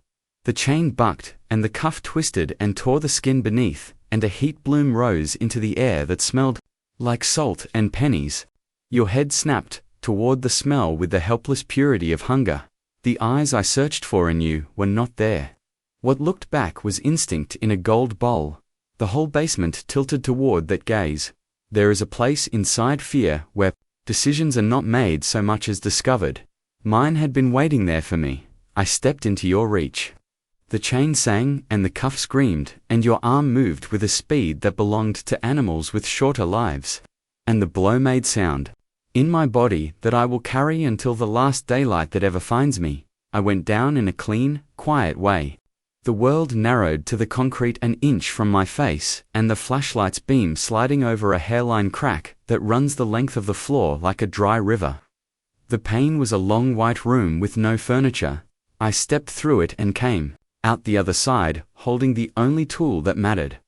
The chain bucked, and the cuff twisted and tore the skin beneath, and a heat bloom rose into the air that smelled like salt and pennies. Your head snapped toward the smell with the helpless purity of hunger. The eyes I searched for in you were not there. What looked back was instinct in a gold bowl. The whole basement tilted toward that gaze. There is a place inside fear where decisions are not made so much as discovered. Mine had been waiting there for me. I stepped into your reach. The chain sang, and the cuff screamed, and your arm moved with a speed that belonged to animals with shorter lives. And the blow made sound. In my body that I will carry until the last daylight that ever finds me, I went down in a clean, quiet way. The world narrowed to the concrete an inch from my face, and the flashlight's beam sliding over a hairline crack that runs the length of the floor like a dry river. The pane was a long white room with no furniture. I stepped through it and came out the other side, holding the only tool that mattered.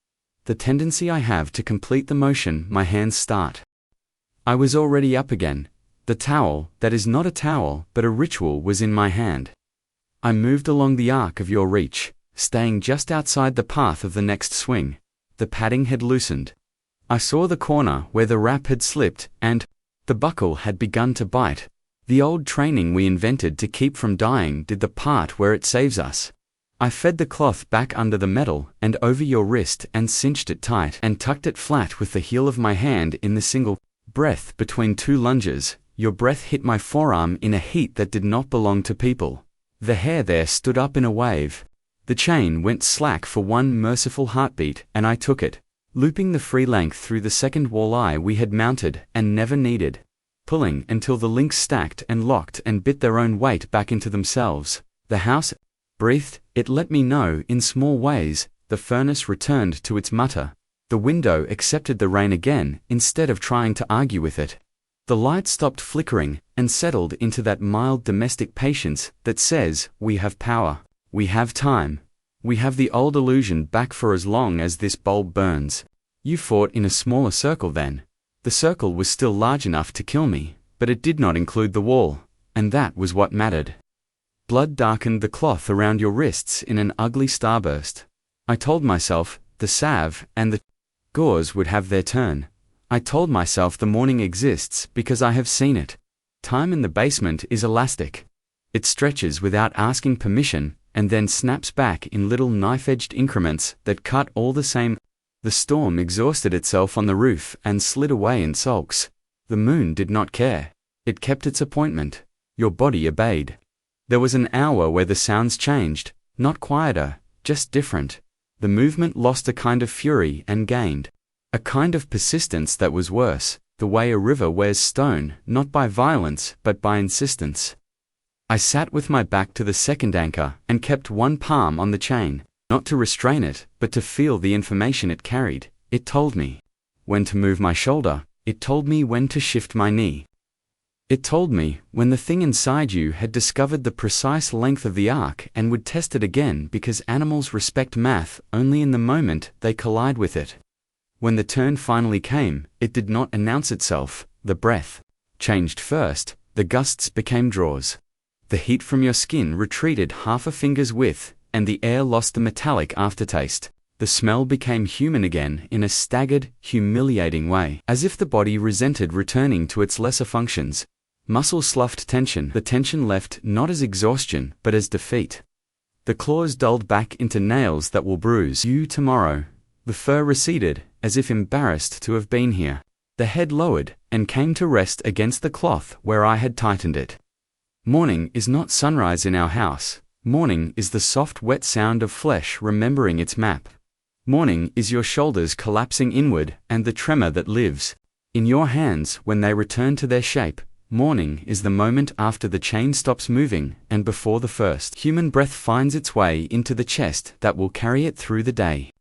The tendency I have to complete the motion my hands start. I was already up again. The towel, that is not a towel, but a ritual, was in my hand. I moved along the arc of your reach, staying just outside the path of the next swing. The padding had loosened. I saw the corner where the wrap had slipped, and the buckle had begun to bite. The old training we invented to keep from dying did the part where it saves us. I fed the cloth back under the metal and over your wrist and cinched it tight and tucked it flat with the heel of my hand in the single breath between two lunges. Your breath hit my forearm in a heat that did not belong to people. The hair there stood up in a wave. The chain went slack for one merciful heartbeat, and I took it, looping the free length through the second walleye we had mounted and never needed, pulling until the links stacked and locked and bit their own weight back into themselves. The house breathed, it let me know in small ways. The furnace returned to its mutter. The window accepted the rain again instead of trying to argue with it. The light stopped flickering and settled into that mild domestic patience that says, we have power, we have time, we have the old illusion back for as long as this bulb burns. You fought in a smaller circle then. The circle was still large enough to kill me, but it did not include the wall, and that was what mattered. Blood darkened the cloth around your wrists in an ugly starburst. I told myself, the salve and the gauze would have their turn. I told myself the morning exists because I have seen it. Time in the basement is elastic. It stretches without asking permission, and then snaps back in little knife-edged increments that cut all the same. The storm exhausted itself on the roof and slid away in sulks. The moon did not care. It kept its appointment. Your body obeyed. There was an hour where the sounds changed, not quieter, just different. The movement lost a kind of fury and gained a kind of persistence that was worse, the way a river wears stone, not by violence, but by insistence. I sat with my back to the second anchor and kept one palm on the chain, not to restrain it, but to feel the information it carried. It told me when to move my shoulder. It told me when to shift my knee. It told me when the thing inside you had discovered the precise length of the arc and would test it again, because animals respect math only in the moment they collide with it. When the turn finally came, it did not announce itself. The breath changed first. The gusts became draws. The heat from your skin retreated half a finger's width, and the air lost the metallic aftertaste. The smell became human again in a staggered, humiliating way, as if the body resented returning to its lesser functions. Muscle sloughed tension. The tension left not as exhaustion, but as defeat. The claws dulled back into nails that will bruise you tomorrow. The fur receded, as if embarrassed to have been here. The head lowered, and came to rest against the cloth where I had tightened it. Morning is not sunrise in our house. Morning is the soft, wet sound of flesh remembering its map. Morning is your shoulders collapsing inward, and the tremor that lives in your hands when they return to their shape. Morning is the moment after the chain stops moving, and before the first human breath finds its way into the chest that will carry it through the day.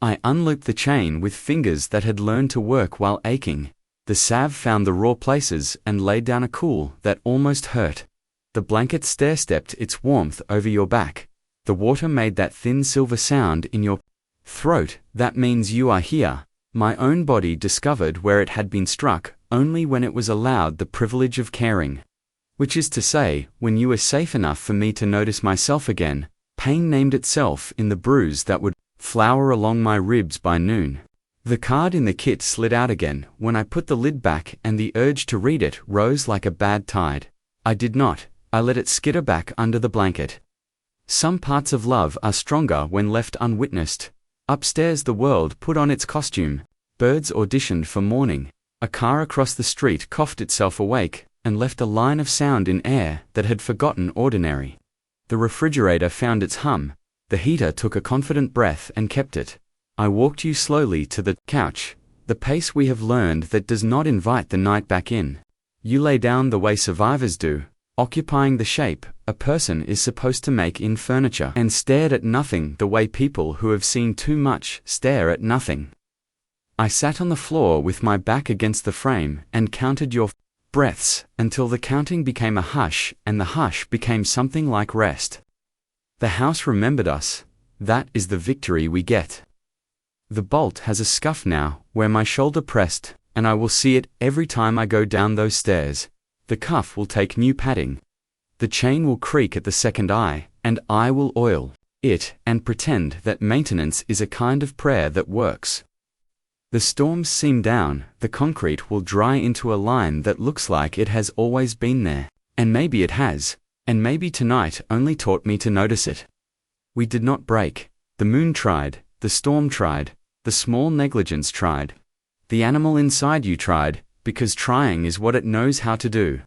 I unlooped the chain with fingers that had learned to work while aching. The salve found the raw places and laid down a cool that almost hurt. The blanket stair-stepped its warmth over your back. The water made that thin silver sound in your throat. That means you are here. My own body discovered where it had been struck only when it was allowed the privilege of caring. Which is to say, when you were safe enough for me to notice myself again. Pain named itself in the bruise that would flower along my ribs by noon. The card in the kit slid out again when I put the lid back, and the urge to read it rose like a bad tide. I did not. I let it skitter back under the blanket. Some parts of love are stronger when left unwitnessed. Upstairs the world put on its costume. Birds auditioned for morning. A car across the street coughed itself awake, and left a line of sound in air that had forgotten ordinary. The refrigerator found its hum. The heater took a confident breath and kept it. I walked you slowly to the couch, the pace we have learned that does not invite the night back in. You lay down the way survivors do, occupying the shape a person is supposed to make in furniture, and stared at nothing the way people who have seen too much stare at nothing. I sat on the floor with my back against the frame and counted your breaths until the counting became a hush, and the hush became something like rest. The house remembered us. That is the victory we get. The bolt has a scuff now, where my shoulder pressed, and I will see it every time I go down those stairs. The cuff will take new padding. The chain will creak at the second eye, and I will oil it and pretend that maintenance is a kind of prayer that works. The storms seem down. The concrete will dry into a line that looks like it has always been there. And maybe it has. And maybe tonight only taught me to notice it. We did not break. The moon tried, the storm tried, the small negligence tried. The animal inside you tried, because trying is what it knows how to do.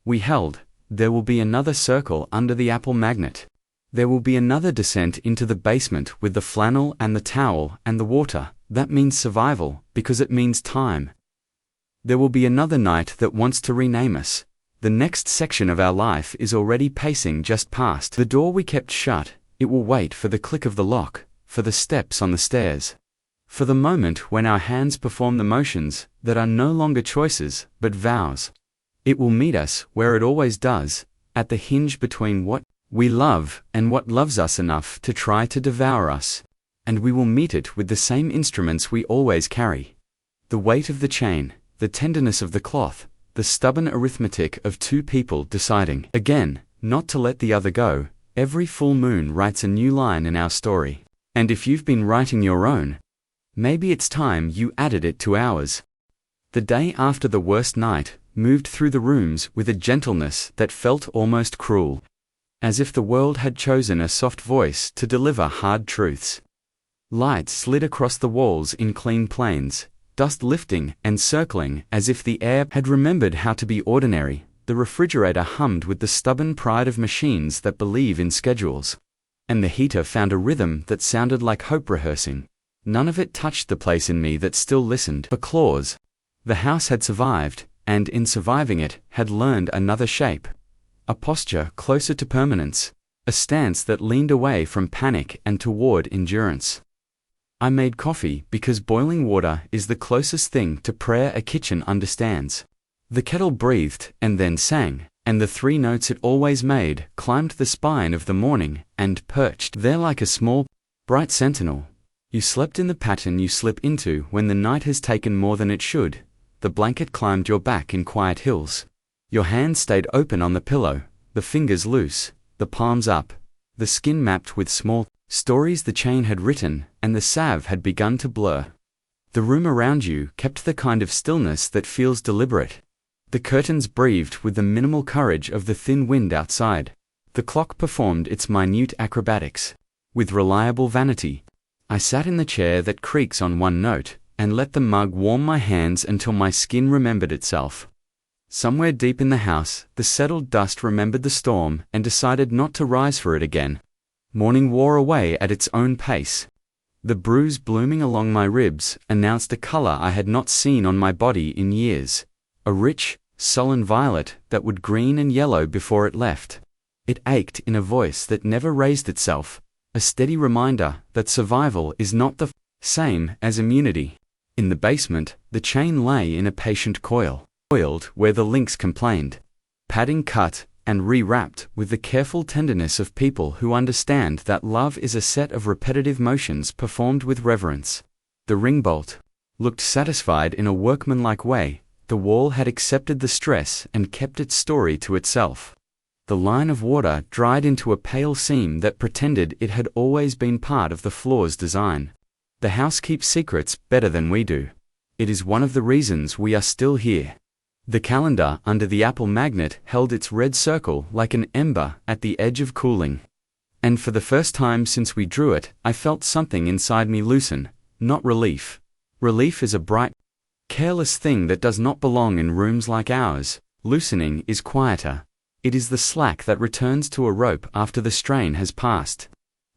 We held. There will be another circle under the apple magnet. There will be another descent into the basement with the flannel and the towel and the water. That means survival, because it means time. There will be another night that wants to rename us. The next section of our life is already pacing just past the door we kept shut. It will wait for the click of the lock, for the steps on the stairs, for the moment when our hands perform the motions that are no longer choices, but vows. It will meet us where it always does, at the hinge between what we love and what loves us enough to try to devour us. And we will meet it with the same instruments we always carry. The weight of the chain, the tenderness of the cloth, the stubborn arithmetic of two people deciding, again, not to let the other go. Every full moon writes a new line in our story. And if you've been writing your own, maybe it's time you added it to ours. The day after the worst night moved through the rooms with a gentleness that felt almost cruel, as if the world had chosen a soft voice to deliver hard truths. Light slid across the walls in clean planes, dust lifting and circling as if the air had remembered how to be ordinary. The refrigerator hummed with the stubborn pride of machines that believe in schedules. And the heater found a rhythm that sounded like hope rehearsing. None of it touched the place in me that still listened for claws. The house had survived, and in surviving it, had learned another shape. A posture closer to permanence. A stance that leaned away from panic and toward endurance. I made coffee because boiling water is the closest thing to prayer a kitchen understands. The kettle breathed and then sang, and the 3 notes it always made climbed the spine of the morning and perched there like a small, bright sentinel. You slept in the pattern you slip into when the night has taken more than it should. The blanket climbed your back in quiet hills. Your hands stayed open on the pillow, the fingers loose, the palms up, the skin mapped with small stories the chain had written, and the salve had begun to blur. The room around you kept the kind of stillness that feels deliberate. The curtains breathed with the minimal courage of the thin wind outside. The clock performed its minute acrobatics. With reliable vanity, I sat in the chair that creaks on one note, and let the mug warm my hands until my skin remembered itself. Somewhere deep in the house, the settled dust remembered the storm and decided not to rise for it again. Morning wore away at its own pace. The bruise blooming along my ribs announced a color I had not seen on my body in years. A rich, sullen violet that would green and yellow before it left. It ached in a voice that never raised itself, a steady reminder that survival is not the same as immunity. In the basement, the chain lay in a patient coiled where the links complained. Padding cut and rewrapped with the careful tenderness of people who understand that love is a set of repetitive motions performed with reverence. The ring bolt looked satisfied in a workmanlike way. The wall had accepted the stress and kept its story to itself. The line of water dried into a pale seam that pretended it had always been part of the floor's design. The house keeps secrets better than we do. It is one of the reasons we are still here. The calendar under the Apple magnet held its red circle like an ember at the edge of cooling. And for the first time since we drew it, I felt something inside me loosen, not relief. Relief is a bright, careless thing that does not belong in rooms like ours. Loosening is quieter. It is the slack that returns to a rope after the strain has passed.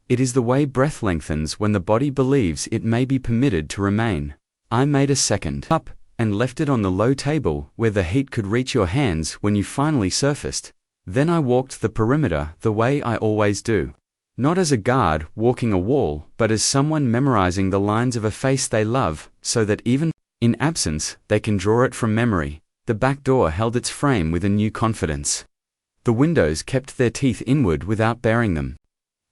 It is the way breath lengthens when the body believes it may be permitted to remain. I made a second cup and left it on the low table where the heat could reach your hands when you finally surfaced. Then I walked the perimeter the way I always do. Not as a guard walking a wall, but as someone memorizing the lines of a face they love, so that even in absence they can draw it from memory. The back door held its frame with a new confidence. The windows kept their teeth inward without baring them.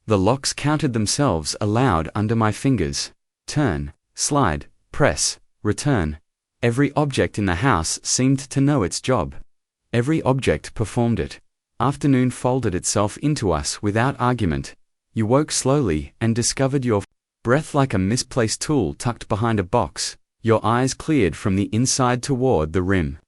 The locks counted themselves aloud under my fingers. Turn, slide, press, return. Every object in the house seemed to know its job. Every object performed it. Afternoon folded itself into us without argument. You woke slowly and discovered your breath like a misplaced tool tucked behind a box. Your eyes cleared from the inside toward the rim.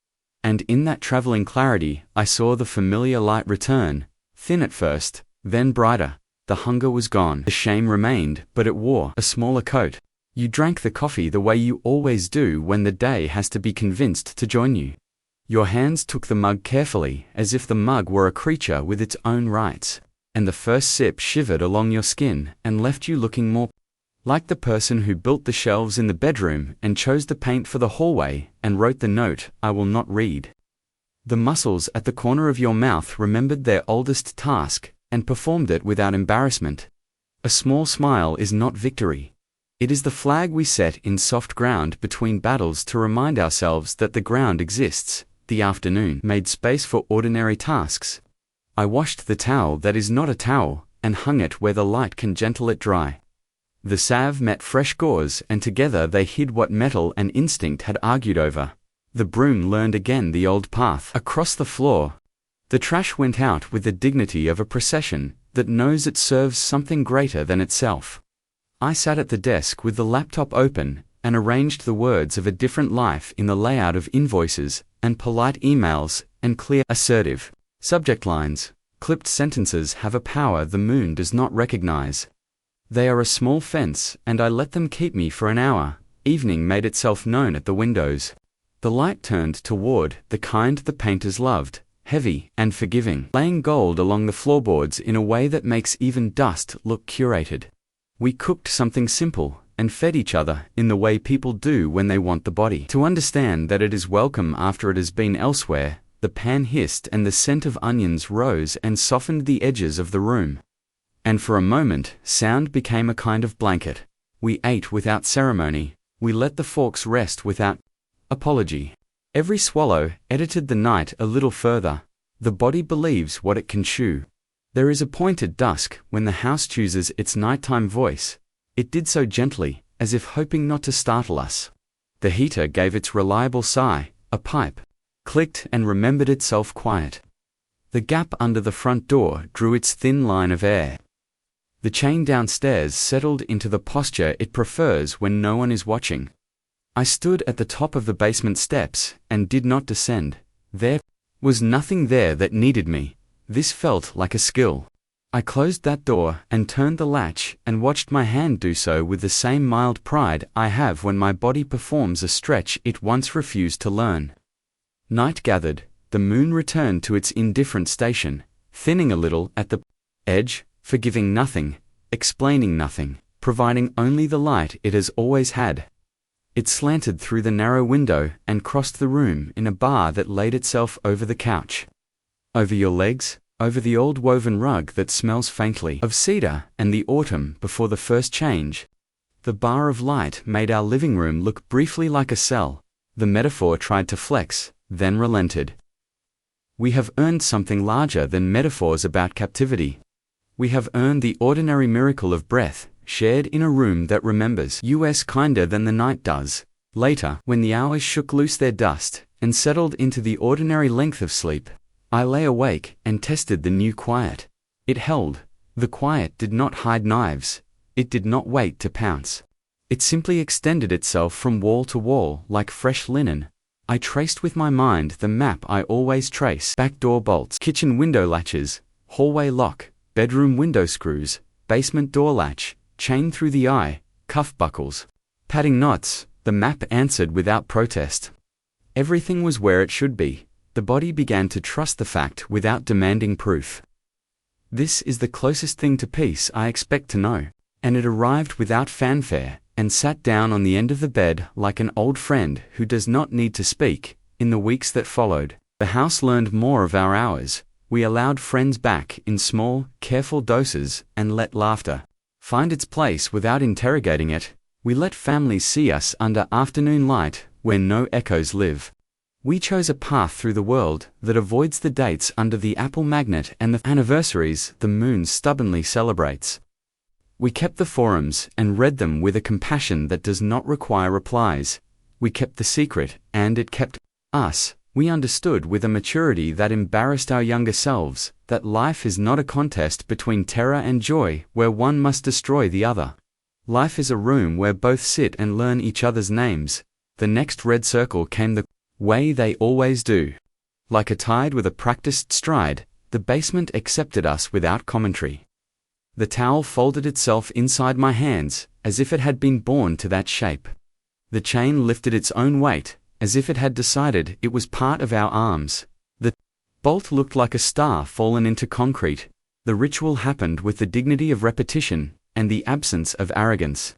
And in that traveling clarity, I saw the familiar light return, thin at first, then brighter. The hunger was gone. The shame remained, but it wore a smaller coat. You drank the coffee the way you always do when the day has to be convinced to join you. Your hands took the mug carefully, as if the mug were a creature with its own rights, and the first sip shivered along your skin and left you looking more like the person who built the shelves in the bedroom and chose the paint for the hallway and wrote the note, "I will not read." The muscles at the corner of your mouth remembered their oldest task and performed it without embarrassment. A small smile is not victory. It is the flag we set in soft ground between battles to remind ourselves that the ground exists. The afternoon made space for ordinary tasks. I washed the towel that is not a towel and hung it where the light can gentle it dry. The salve met fresh gauze and together they hid what metal and instinct had argued over. The broom learned again the old path across the floor. The trash went out with the dignity of a procession that knows it serves something greater than itself. I sat at the desk with the laptop open, and arranged the words of a different life in the layout of invoices, and polite emails, and clear, assertive subject lines. Clipped sentences have a power the moon does not recognize. They are a small fence, and I let them keep me for an hour. Evening made itself known at the windows. The light turned toward the kind the painters loved, heavy and forgiving, laying gold along the floorboards in a way that makes even dust look curated. We cooked something simple, and fed each other in the way people do when they want the body to understand that it is welcome after it has been elsewhere. The pan hissed and the scent of onions rose and softened the edges of the room. And for a moment, sound became a kind of blanket. We ate without ceremony. We let the forks rest without apology. Every swallow edited the night a little further. The body believes what it can chew. There is a point at dusk when the house chooses its nighttime voice. It did so gently, as if hoping not to startle us. The heater gave its reliable sigh, a pipe clicked and remembered itself quiet. The gap under the front door drew its thin line of air. The chain downstairs settled into the posture it prefers when no one is watching. I stood at the top of the basement steps and did not descend. There was nothing there that needed me. This felt like a skill. I closed that door and turned the latch and watched my hand do so with the same mild pride I have when my body performs a stretch it once refused to learn. Night gathered. The moon returned to its indifferent station, thinning a little at the edge, forgiving nothing, explaining nothing, providing only the light it has always had. It slanted through the narrow window and crossed the room in a bar that laid itself over the couch. Over your legs, over the old woven rug that smells faintly of cedar and the autumn before the first change. The bar of light made our living room look briefly like a cell. The metaphor tried to flex, then relented. We have earned something larger than metaphors about captivity. We have earned the ordinary miracle of breath, shared in a room that remembers us kinder than the night does. Later, when the hours shook loose their dust, and settled into the ordinary length of sleep, I lay awake and tested the new quiet. It held. The quiet did not hide knives. It did not wait to pounce. It simply extended itself from wall to wall like fresh linen. I traced with my mind the map I always trace: back door bolts, kitchen window latches, hallway lock, bedroom window screws, basement door latch, chain through the eye, cuff buckles, padding knots. The map answered without protest. Everything was where it should be. The body began to trust the fact without demanding proof. This is the closest thing to peace I expect to know. And it arrived without fanfare, and sat down on the end of the bed like an old friend who does not need to speak. In the weeks that followed, the house learned more of our hours. We allowed friends back in small, careful doses, and let laughter find its place without interrogating it. We let families see us under afternoon light, where no echoes live. We chose a path through the world that avoids the dates under the Apple magnet and the anniversaries the moon stubbornly celebrates. We kept the forums and read them with a compassion that does not require replies. We kept the secret, and it kept us. We understood with a maturity that embarrassed our younger selves that life is not a contest between terror and joy where one must destroy the other. Life is a room where both sit and learn each other's names. The next red circle came the way they always do. Like a tide with a practiced stride, the basement accepted us without commentary. The towel folded itself inside my hands, as if it had been born to that shape. The chain lifted its own weight, as if it had decided it was part of our arms. The bolt looked like a star fallen into concrete. The ritual happened with the dignity of repetition and the absence of arrogance.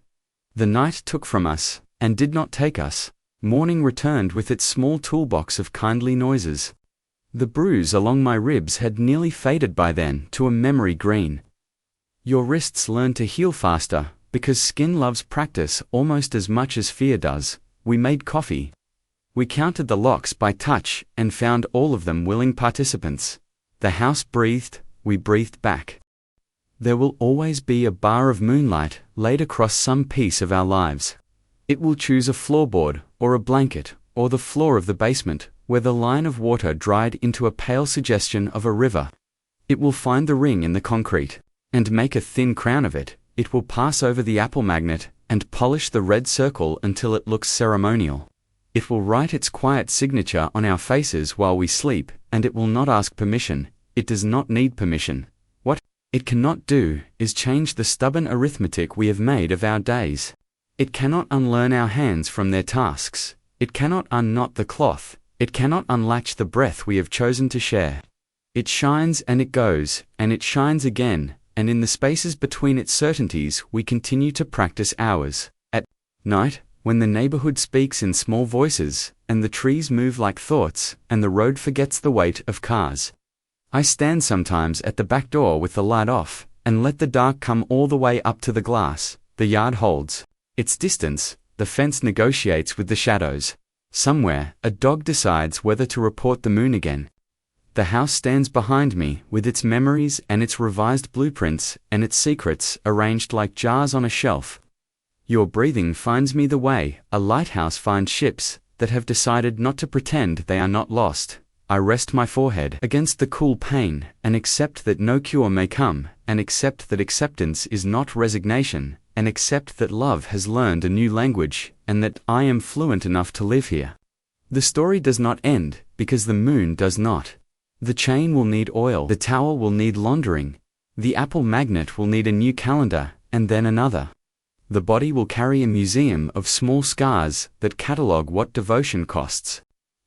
The night took from us, and did not take us. Morning returned with its small toolbox of kindly noises. The bruise along my ribs had nearly faded by then to a memory green. Your wrists learn to heal faster, because skin loves practice almost as much as fear does. We made coffee. We counted the locks by touch and found all of them willing participants. The house breathed, we breathed back. There will always be a bar of moonlight laid across some piece of our lives. It will choose a floorboard, or a blanket, or the floor of the basement, where the line of water dried into a pale suggestion of a river. It will find the ring in the concrete, and make a thin crown of it. It will pass over the Apple magnet, and polish the red circle until it looks ceremonial. It will write its quiet signature on our faces while we sleep, and it will not ask permission. It does not need permission. What it cannot do is change the stubborn arithmetic we have made of our days. It cannot unlearn our hands from their tasks. It cannot unknot the cloth. It cannot unlatch the breath we have chosen to share. It shines and it goes, and it shines again, and in the spaces between its certainties we continue to practice ours. At night, when the neighborhood speaks in small voices, and the trees move like thoughts, and the road forgets the weight of cars, I stand sometimes at the back door with the light off, and let the dark come all the way up to the glass. The yard holds its distance, the fence negotiates with the shadows. Somewhere, a dog decides whether to report the moon again. The house stands behind me, with its memories and its revised blueprints and its secrets arranged like jars on a shelf. Your breathing finds me the way a lighthouse finds ships that have decided not to pretend they are not lost. I rest my forehead against the cool pain and accept that no cure may come, and accept that acceptance is not resignation, and accept that love has learned a new language, and that I am fluent enough to live here. The story does not end, because the moon does not. The chain will need oil, the towel will need laundering, the Apple magnet will need a new calendar, and then another. The body will carry a museum of small scars that catalogue what devotion costs.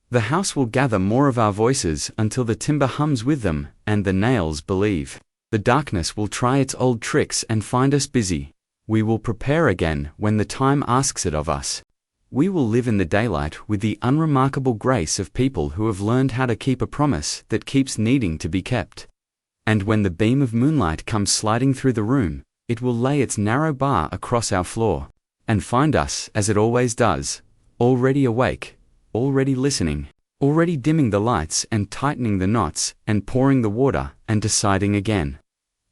The house will gather more of our voices until the timber hums with them, and the nails believe. The darkness will try its old tricks and find us busy. We will prepare again when the time asks it of us. We will live in the daylight with the unremarkable grace of people who have learned how to keep a promise that keeps needing to be kept. And when the beam of moonlight comes sliding through the room, it will lay its narrow bar across our floor, and find us, as it always does, already awake, already listening, already dimming the lights and tightening the knots and pouring the water and deciding again.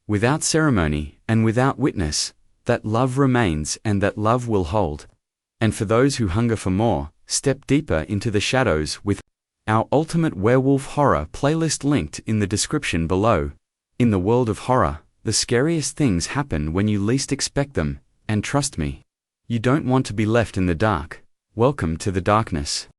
Without ceremony and without witness, that love remains and that love will hold. And for those who hunger for more, step deeper into the shadows with our Ultimate Werewolf Horror playlist linked in the description below. In the world of horror, the scariest things happen when you least expect them, and trust me, you don't want to be left in the dark. Welcome to the darkness.